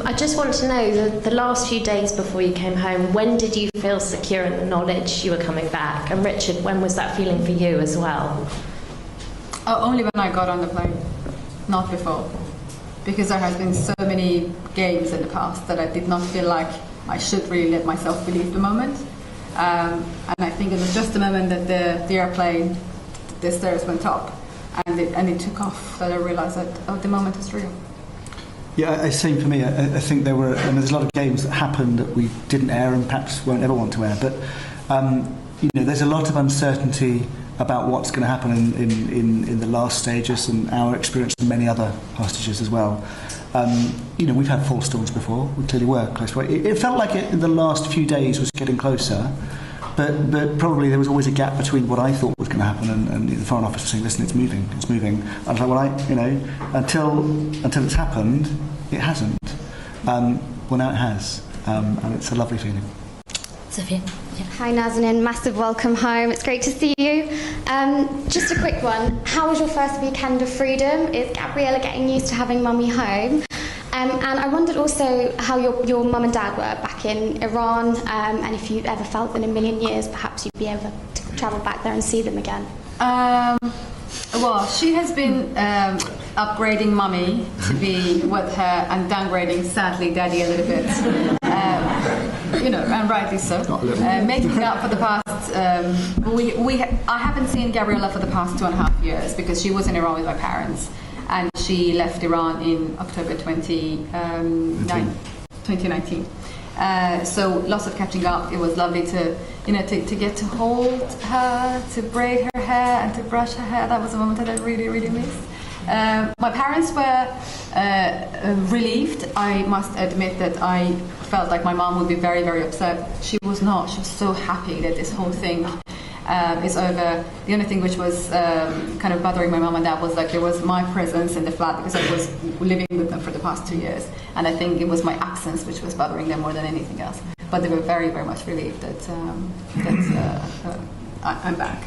I just want to know, the last few days before you came home, when did you feel secure in the knowledge you were coming back? And Richard, when was that feeling for you as well? Oh, only when I got on the plane, not before. Because there has been so many games in the past that I did not feel like I should really let myself believe the moment. And I think it was just the moment that the airplane, the stairs went up and it took off that I realised that, oh, the moment is real. Yeah, same for me. I think there's a lot of games that happened that we didn't air and perhaps won't ever want to air. But there's a lot of uncertainty about what's going to happen in the last stages, and our experience and many other hostages as well. We've had false dawns before. We clearly were close. It felt like it in the last few days was getting closer, but probably there was always a gap between what I thought was going to happen and the Foreign Office was saying, listen, it's moving. I was like, until it's happened, it hasn't. Well, now it has, and it's a lovely feeling. Sophia. Yeah. Hi Nazanin, massive welcome home. It's great to see you. Just a quick one. How was your first weekend of freedom? Is Gabriella getting used to having mummy home? And I wondered also how your mum and dad were back in Iran, and if you ever felt that in a million years perhaps you'd be able to travel back there and see them again. Well, she has been upgrading mummy to be with her and downgrading, sadly, daddy a little bit. And rightly so. Making up for the past, I haven't seen Gabriella for the past 2.5 years because she was in Iran with my parents, and she left Iran in October 2019. So lots of catching up. It was lovely to get to hold her, to braid her hair and to brush her hair. That was a moment that I really, really missed. My parents were relieved. I must admit that I felt like my mom would be very, very upset. She was not. She was so happy that this whole thing is over. The only thing which was kind of bothering my mom and dad was like there was my presence in the flat because I was living with them for the past 2 years, and I think it was my absence which was bothering them more than anything else. But they were very, very much relieved that I'm back.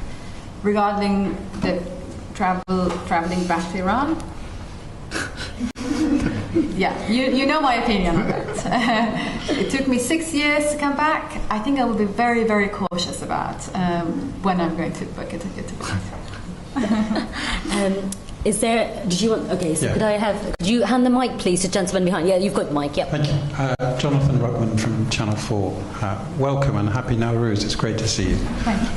Regarding the traveling back to Iran, Yeah, you know my opinion on that. It took me 6 years to come back. I think I will be very, very cautious about when I'm going to book a ticket to visit. Is there? Did you want? Okay, so Yeah. could you hand the mic, please, to the gentleman behind? Yeah, you've got the mic. Yeah. Thank you. Jonathan Ruckman from Channel 4. Welcome and happy Nowruz. It's great to see you. Thank you.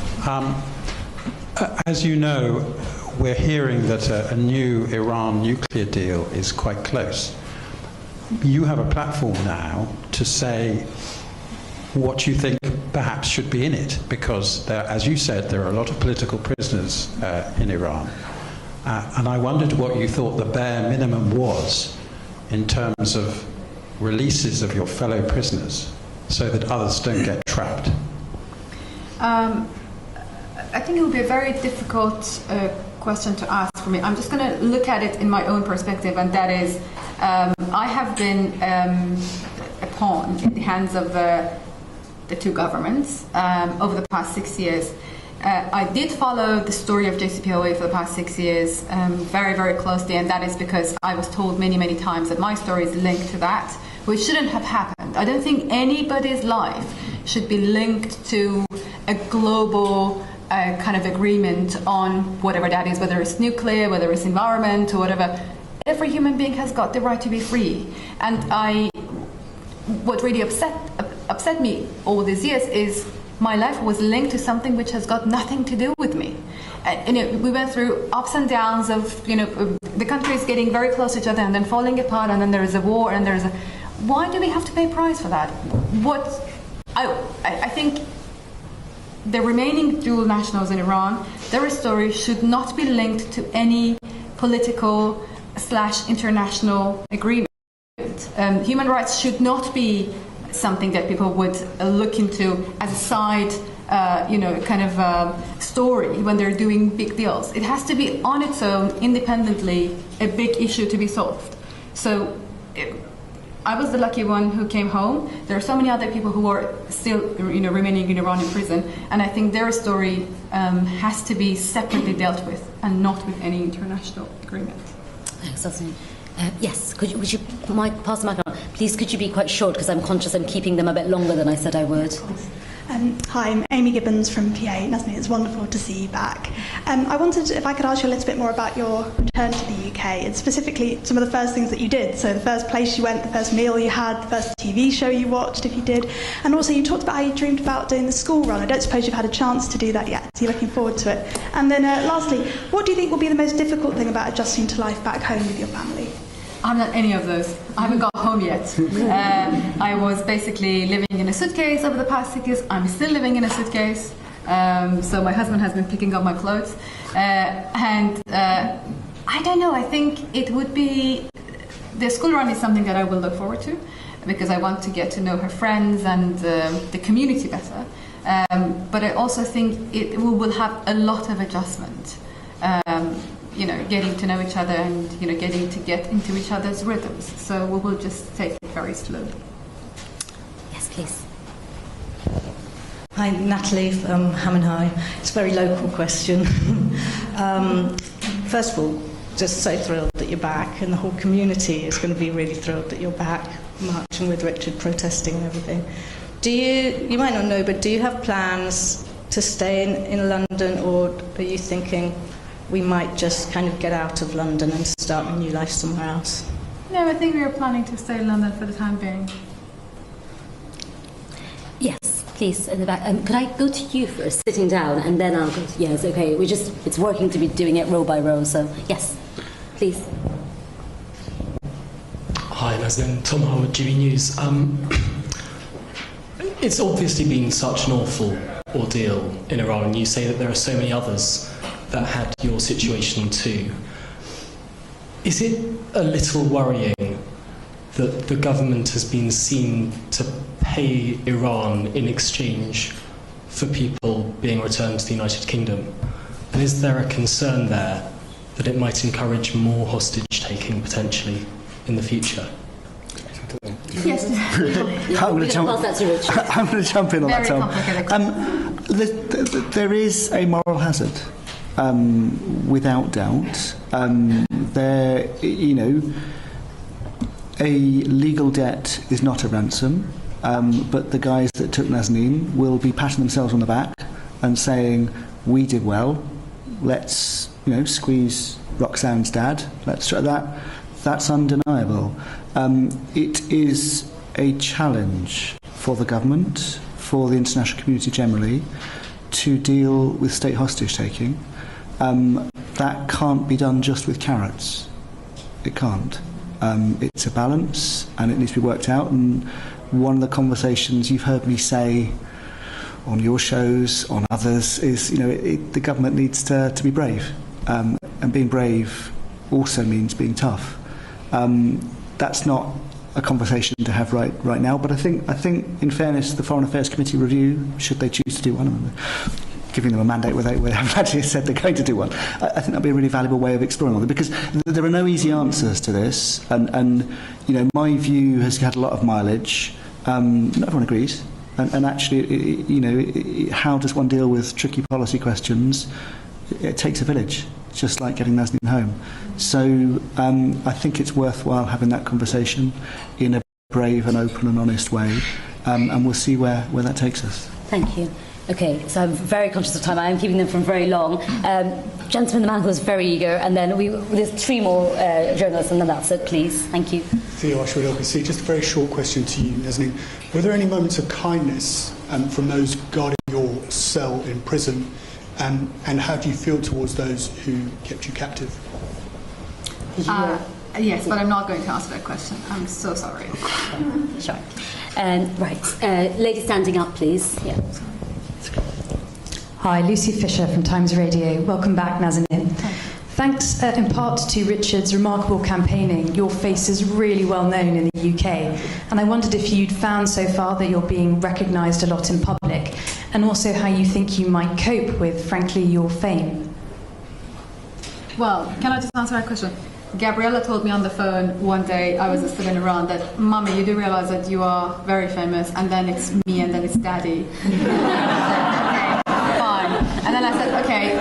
As you know, we're hearing that a new Iran nuclear deal is quite close. You have a platform now to say what you think perhaps should be in it, because there, as you said, there are a lot of political prisoners in Iran. And I wondered what you thought the bare minimum was in terms of releases of your fellow prisoners so that others don't get trapped. I think it would be a very difficult question to ask for me. I'm just going to look at it in my own perspective, and that is, I have been a pawn in the hands of the two governments over the past 6 years. I did follow the story of JCPOA for the past 6 years very, very closely, and that is because I was told many, many times that my story is linked to that, which shouldn't have happened. I don't think anybody's life should be linked to a global kind of agreement on whatever that is, whether it's nuclear, whether it's environment, or whatever. Every human being has got the right to be free. And what really upset me all these years is my life was linked to something which has got nothing to do with me. We went through ups and downs of, the countries getting very close to each other and then falling apart, and then there is a war, and there is a... Why do we have to pay a price for that? I think the remaining dual nationals in Iran, their story should not be linked to any political / international agreement. Human rights should not be something that people would look into as a side, story when they're doing big deals. It has to be on its own, independently, a big issue to be solved. So I was the lucky one who came home. There are so many other people who are still, remaining in Iran in prison, and I think their story has to be separately dealt with and not with any international agreement. Thanks, Nazanin. Yes, would you pass the mic on? Please, could you be quite short, because I'm conscious I'm keeping them a bit longer than I said I would. Hi, I'm Amy Gibbons from PA. Nazanin, it's wonderful to see you back. I wondered if I could ask you a little bit more about your return to the UK, and specifically some of the first things that you did. So the first place you went, the first meal you had, the first TV show you watched, if you did. And also you talked about how you dreamed about doing the school run. I don't suppose you've had a chance to do that yet, so you're looking forward to it. And then lastly, what do you think will be the most difficult thing about adjusting to life back home with your family? I'm not any of those. I haven't got home yet. I was basically living in a suitcase over the past 6 years. I'm still living in a suitcase. So my husband has been picking up my clothes. I don't know, I think it would be... The school run is something that I will look forward to, because I want to get to know her friends and the community better. But I also think we will have a lot of adjustment. Getting to know each other and, getting to get into each other's rhythms. So we will just take it very slowly. Yes, please. Hi, Natalie from Hammond High. It's a very local question. First of all, just so thrilled that you're back, and the whole community is going to be really thrilled that you're back, marching with Richard, protesting and everything. You might not know, but do you have plans to stay in London, or are you thinking we might just kind of get out of London and start a new life somewhere else? No, I think we are planning to stay in London for the time being. Yes, please, in the back. Could I go to you first, sitting down, and then I'll go to... Yes, okay. It's working to be doing it row by row, so yes, please. Hi, Nazanin. Tom Howard, GBNews. It's obviously been such an awful ordeal in Iran, and you say that there are so many others that had your situation too. Is it a little worrying that the government has been seen to pay Iran in exchange for people being returned to the United Kingdom? And is there a concern there that it might encourage more hostage-taking potentially in the future? Yes. I'm going to jump in on Very that, Tom. There is a moral hazard. Without doubt, a legal debt is not a ransom, but the guys that took Nazanin will be patting themselves on the back and saying, we did well, let's squeeze Roxanne's dad, let's try that. That's undeniable. It is a challenge for the government, for the international community generally, to deal with state hostage taking. That can't be done just with carrots. It can't. It's a balance, and it needs to be worked out. And one of the conversations you've heard me say on your shows, on others, is the government needs to be brave, and being brave also means being tough. That's not a conversation to have right now, but I think in fairness, the Foreign Affairs Committee review, should they choose to do one of them, giving them a mandate where they haven't actually said they're going to do one, I think that'll be a really valuable way of exploring all of it, because there are no easy answers to this, and my view has had a lot of mileage. Not everyone agrees, and actually, how does one deal with tricky policy questions? It takes a village, just like getting Nazanin home. So I think it's worthwhile having that conversation in a brave and open and honest way, and we'll see where that takes us. Thank you. Okay, so I'm very conscious of time. I am keeping them from very long. Gentleman, the man who was very eager, and then there's 3 more journalists, and then that's it, please. Thank you. Theo Ashwood, LBC. Just a very short question to you, Nazanin. Were there any moments of kindness from those guarding your cell in prison, and how do you feel towards those who kept you captive? Yes, but I'm not going to answer that question. I'm so sorry. Sure. Right. Lady standing up, please. Yeah. Hi, Lucy Fisher from Times Radio. Welcome back, Nazanin. Thanks in part to Richard's remarkable campaigning, your face is really well known in the UK. And I wondered if you'd found so far that you're being recognised a lot in public, and also how you think you might cope with, frankly, your fame. Well, can I just answer that question? Gabriella told me on the phone one day, I was still in Iran, that, Mummy, you do realise that you are very famous, and then it's me, and then it's Daddy. And then I said, okay,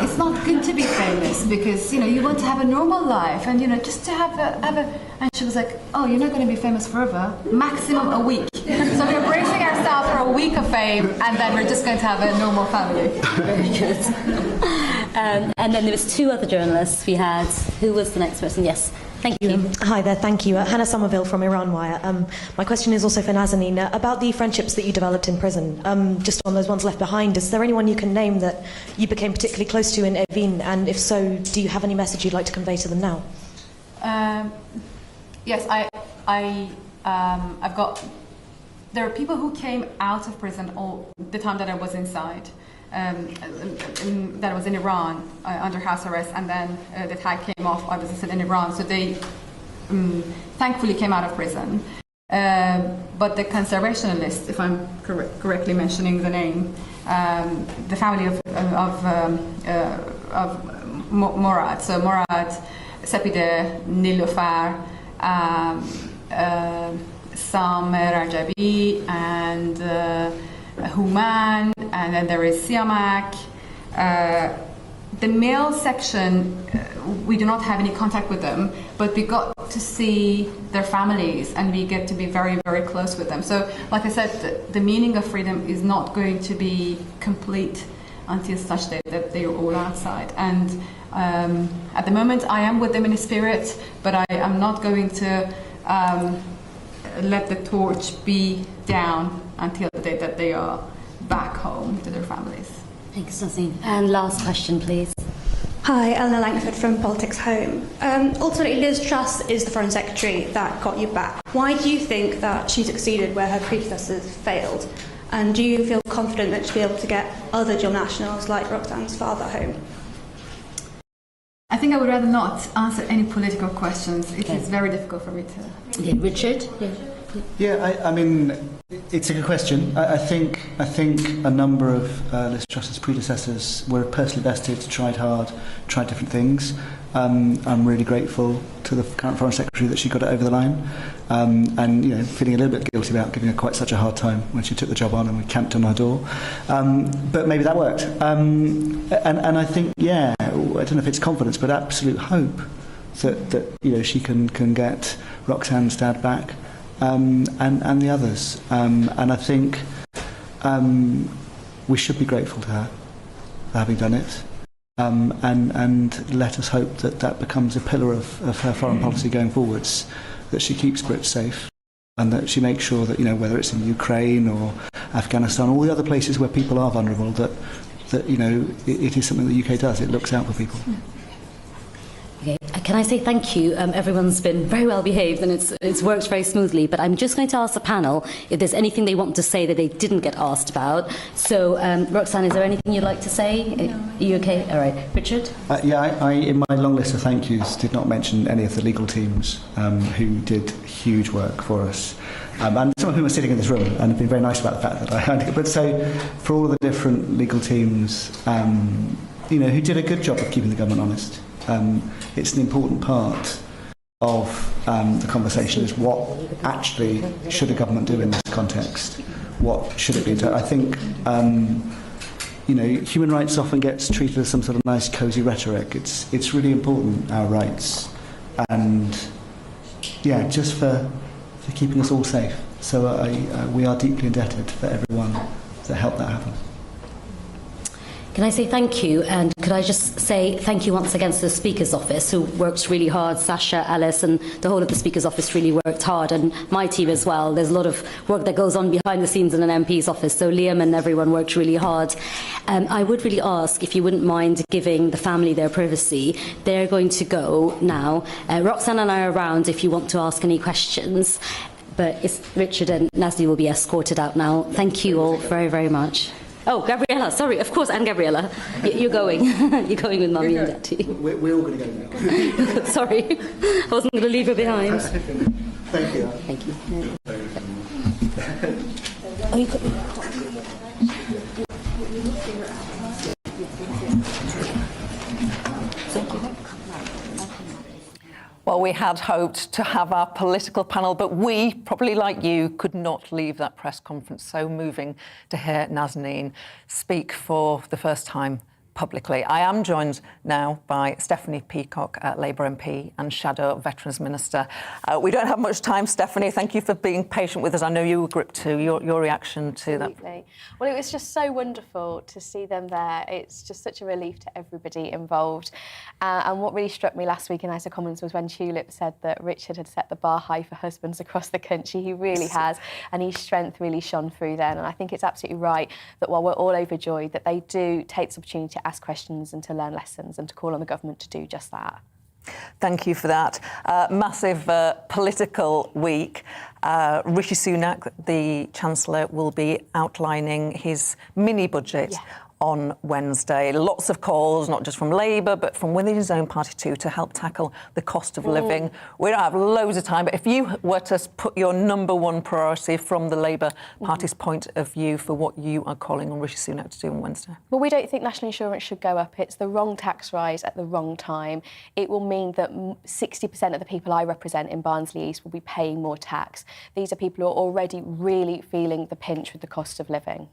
it's not good to be famous, because, you want to have a normal life, and, just to have a... And she was like, oh, you're not going to be famous forever, maximum a week. So we're bracing ourselves for a week of fame, and then we're just going to have a normal family. Very good. And then there was 2 other journalists we had. Who was the next person? Yes. Thank you. Hi there, thank you. Hannah Somerville from Iran Wire. My question is also for Nazanin. About the friendships that you developed in prison, just on those ones left behind, is there anyone you can name that you became particularly close to in Evin? And if so, do you have any message you'd like to convey to them now? Yes, I've got... There are people who came out of prison all the time that I was inside. That was in Iran under house arrest, and then the tag came off. I was still in Iran, so they thankfully came out of prison. But the conservationalists, if I'm correctly mentioning the name, the family of Morad, so Morad, Sepide, Nilofar, Sam Rajabi, and Human, and then there is Siamak. The male section, we do not have any contact with them, but we got to see their families, and we get to be very, very close with them. So, like I said, the meaning of freedom is not going to be complete until such day that they are all outside. And at the moment, I am with them in spirit, but I am not going to let the torch be down until the day that they are back home to their families. Thanks, Nazanin. And last question, please. Hi, Eleanor Langford from Politics Home. Ultimately, Liz Truss is the Foreign Secretary that got you back. Why do you think that she succeeded where her predecessors failed? And do you feel confident that she'll be able to get other dual nationals like Roxanne's father home? I think I would rather not answer any political questions. It is very difficult for me to... Yeah, Richard? Yeah, I mean, it's a good question. I think a number of Liz Truss's predecessors were personally vested, tried hard, tried different things. I'm really grateful to the current Foreign Secretary that she got it over the line, and feeling a little bit guilty about giving her quite such a hard time when she took the job on and we camped on her door. But maybe that worked. And I think, I don't know if it's confidence, but absolute hope that she can get Roxanne's dad back, and the others. And I think we should be grateful to her for having done it. And let us hope that becomes a pillar of her foreign policy going forwards, that she keeps Brits safe, and that she makes sure that, whether it's in Ukraine or Afghanistan, all the other places where people are vulnerable, that it is something the UK does. It looks out for people. Okay. Can I say thank you? Everyone's been very well behaved and it's worked very smoothly, but I'm just going to ask the panel if there's anything they want to say that they didn't get asked about. So, Roxanne, is there anything you'd like to say? No. Are you okay? All right. Richard? I in my long list of thank yous did not mention any of the legal teams who did huge work for us. And some of whom are sitting in this room and have been very nice about the fact that I had it. But so, for all of the different legal teams, who did a good job of keeping the government honest. It's an important part of the conversation, is what actually should a government do in this context? What should it be done? I think, human rights often gets treated as some sort of nice, cosy rhetoric. It's really important, our rights. And, just for keeping us all safe. So we are deeply indebted for everyone that helped that happen. Can I say thank you? And could I just say thank you once again to the Speaker's Office, who works really hard. Sasha, Alice, and the whole of the Speaker's Office really worked hard, and my team as well. There's a lot of work that goes on behind the scenes in an MP's office, so Liam and everyone worked really hard. I would really ask if you wouldn't mind giving the family their privacy. They're going to go now. Roxanne and I are around if you want to ask any questions, but Richard and Nazanin will be escorted out now. Thank you all very, very much. Oh, Gabriella, sorry, of course, and Gabriella. You're going. You're going with Mummy and Daddy. We're all going to go now. Sorry, I wasn't going to leave her behind. Thank you. Thank you. Oh, you got me. Well, we had hoped to have our political panel, but we, probably like you, could not leave that press conference. So moving to hear Nazanin speak for the first time publicly. I am joined now by Stephanie Peacock, Labour MP and Shadow Veterans Minister. We don't have much time, Stephanie. Thank you for being patient with us. I know you were gripped too. Your reaction to that? Absolutely. Well, it was just so wonderful to see them there. It's just such a relief to everybody involved. And what really struck me last week in House of Commons was when Tulip said that Richard had set the bar high for husbands across the country. He really has, and his strength really shone through then. And I think it's absolutely right that while we're all overjoyed, that they do take this opportunity to ask questions and to learn lessons and to call on the government to do just that. Thank you for that. Massive political week. Rishi Sunak, the Chancellor, will be outlining his mini-budget on Wednesday. Lots of calls, not just from Labour, but from within his own party too, to help tackle the cost of living. We don't have loads of time, but if you were to put your number one priority from the Labour Party's point of view for what you are calling on Rishi Sunak to do on Wednesday? Well, we don't think national insurance should go up. It's the wrong tax rise at the wrong time. It will mean that 60% of the people I represent in Barnsley East will be paying more tax. These are people who are already really feeling the pinch with the cost of living.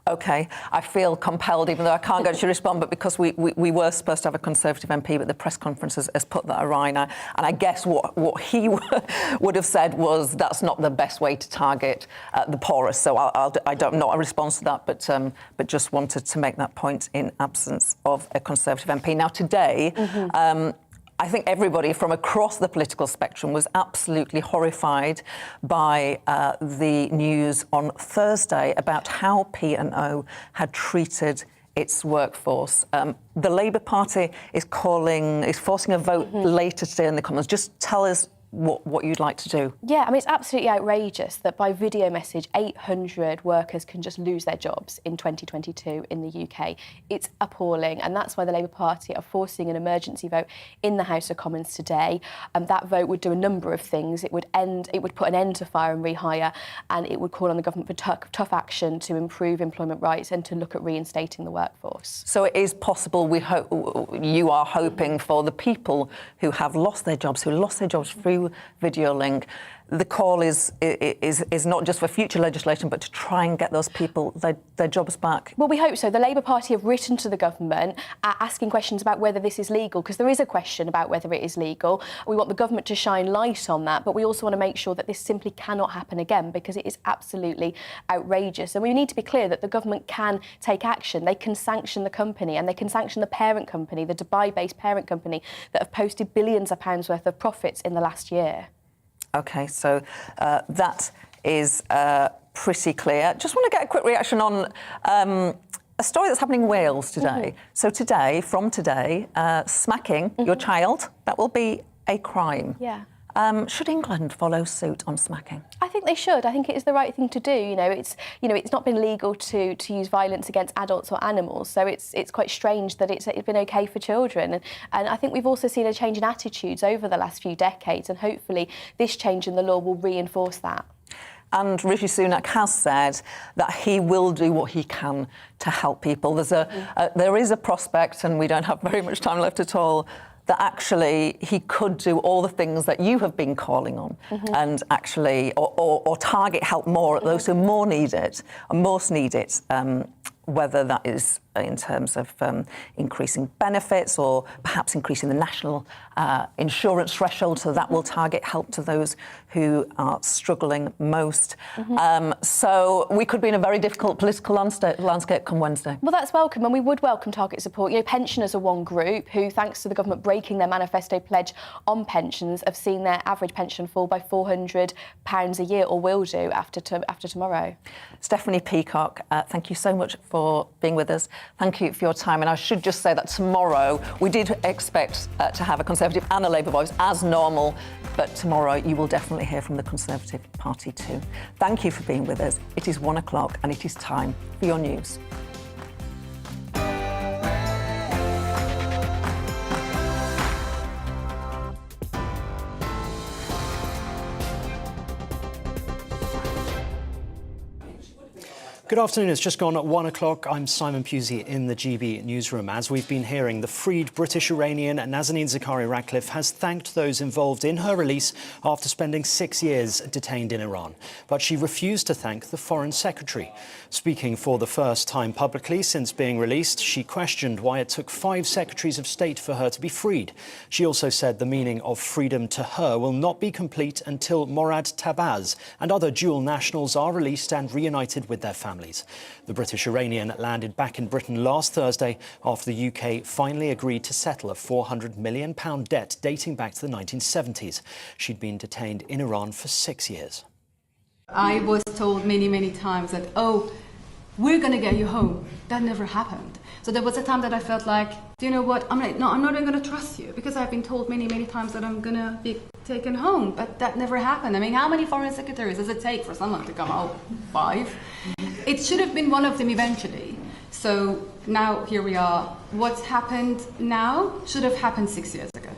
OK, I feel compelled, even though I can't get you to respond, but because we were supposed to have a Conservative MP, but the press conference has put that awry now. And I guess what he would have said was that's not the best way to target the poorest. So I don't know a response to that, but just wanted to make that point in absence of a Conservative MP. Now, today, I think everybody from across the political spectrum was absolutely horrified by the news on Thursday about how P&O had treated its workforce. The Labour Party is forcing a vote later today in the Commons. Just tell us what you'd like to do. Yeah, I mean, it's absolutely outrageous that by video message, 800 workers can just lose their jobs in 2022 in the UK. It's appalling, and that's why the Labour Party are forcing an emergency vote in the House of Commons today. That vote would do a number of things. It would put an end to fire and rehire, and it would call on the government for tough action to improve employment rights and to look at reinstating the workforce. So it is possible, you are hoping for the people who have lost their jobs, through video link, the call is not just for future legislation, but to try and get those people their jobs back? Well, we hope so. The Labour Party have written to the government asking questions about whether this is legal, because there is a question about whether it is legal. We want the government to shine light on that, but we also want to make sure that this simply cannot happen again, because it is absolutely outrageous. And we need to be clear that the government can take action. They can sanction the company, and they can sanction the parent company, the Dubai-based parent company, that have posted billions of pounds worth of profits in the last year. OK, so that is pretty clear. Just want to get a quick reaction on a story that's happening in Wales today. So from today, smacking your child, that will be a crime. Yeah. Should England follow suit on smacking? I think they should. I think it is the right thing to do. It's not been legal to use violence against adults or animals, so it's quite strange that it's been okay for children. And I think we've also seen a change in attitudes over the last few decades, and hopefully this change in the law will reinforce that. And Rishi Sunak has said that he will do what he can to help people. There is a prospect, and we don't have very much time left at all, that actually he could do all the things that you have been calling on, and actually, or target help more at those who more need it, and most need it, whether that is in terms of increasing benefits or perhaps increasing the national insurance threshold, so that will target help to those who are struggling most. So we could be in a very difficult political landscape come Wednesday. Well, that's welcome, and we would welcome target support. Pensioners are one group who, thanks to the government breaking their manifesto pledge on pensions, have seen their average pension fall by £400 a year, or will do after tomorrow. Stephanie Peacock, thank you so much for being with us. Thank you for your time. And I should just say that tomorrow we did expect to have a Conservative and a Labour voice as normal, but tomorrow you will definitely hear from the Conservative Party too. Thank you for being with us. It is 1 o'clock and it is time for your news. Good afternoon. It's just gone at 1 o'clock. I'm Simon Pusey in the GB newsroom. As we've been hearing, the freed British Iranian Nazanin Zaghari-Ratcliffe has thanked those involved in her release after spending 6 years detained in Iran. But she refused to thank the Foreign Secretary. Speaking for the first time publicly since being released, she questioned why it took 5 secretaries of state for her to be freed. She also said the meaning of freedom to her will not be complete until Morad Tabaz and other dual nationals are released and reunited with their families. The British Iranian landed back in Britain last Thursday after the UK finally agreed to settle a £400 million debt dating back to the 1970s. She'd been detained in Iran for 6 years. I was told many times that, oh, we're going to get you home. That never happened. So there was a time that I felt like, do you know what, I'm not even going to trust you, because I've been told many times that I'm going to be taken home, but that never happened. I mean, how many foreign secretaries does it take for someone to come home? 5? It should have been one of them eventually. So now here we are. What's happened now should have happened 6 years ago.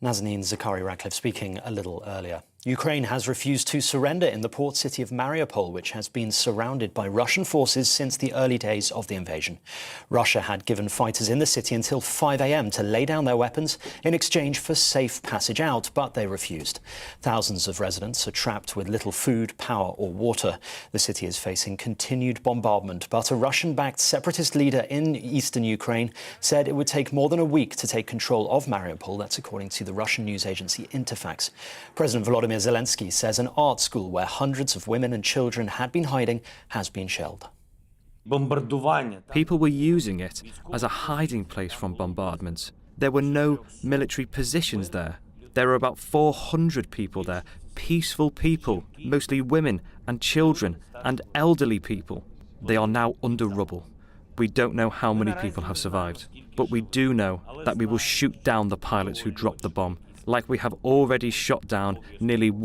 Nazanin Zaghari-Ratcliffe speaking a little earlier. Ukraine has refused to surrender in the port city of Mariupol, which has been surrounded by Russian forces since the early days of the invasion. Russia had given fighters in the city until 5 a.m. to lay down their weapons in exchange for safe passage out, but they refused. Thousands of residents are trapped with little food, power or water. The city is facing continued bombardment, but a Russian-backed separatist leader in eastern Ukraine said it would take more than a week to take control of Mariupol. That's according to the Russian news agency Interfax. President Volodymyr Zelensky says an art school where hundreds of women and children had been hiding has been shelled. People were using it as a hiding place from bombardments. There were no military positions there. There were about 400 people there, peaceful people, mostly women and children and elderly people. They are now under rubble. We don't know how many people have survived, but we do know that we will shoot down the pilots who dropped the bomb, like we have already shot down nearly 100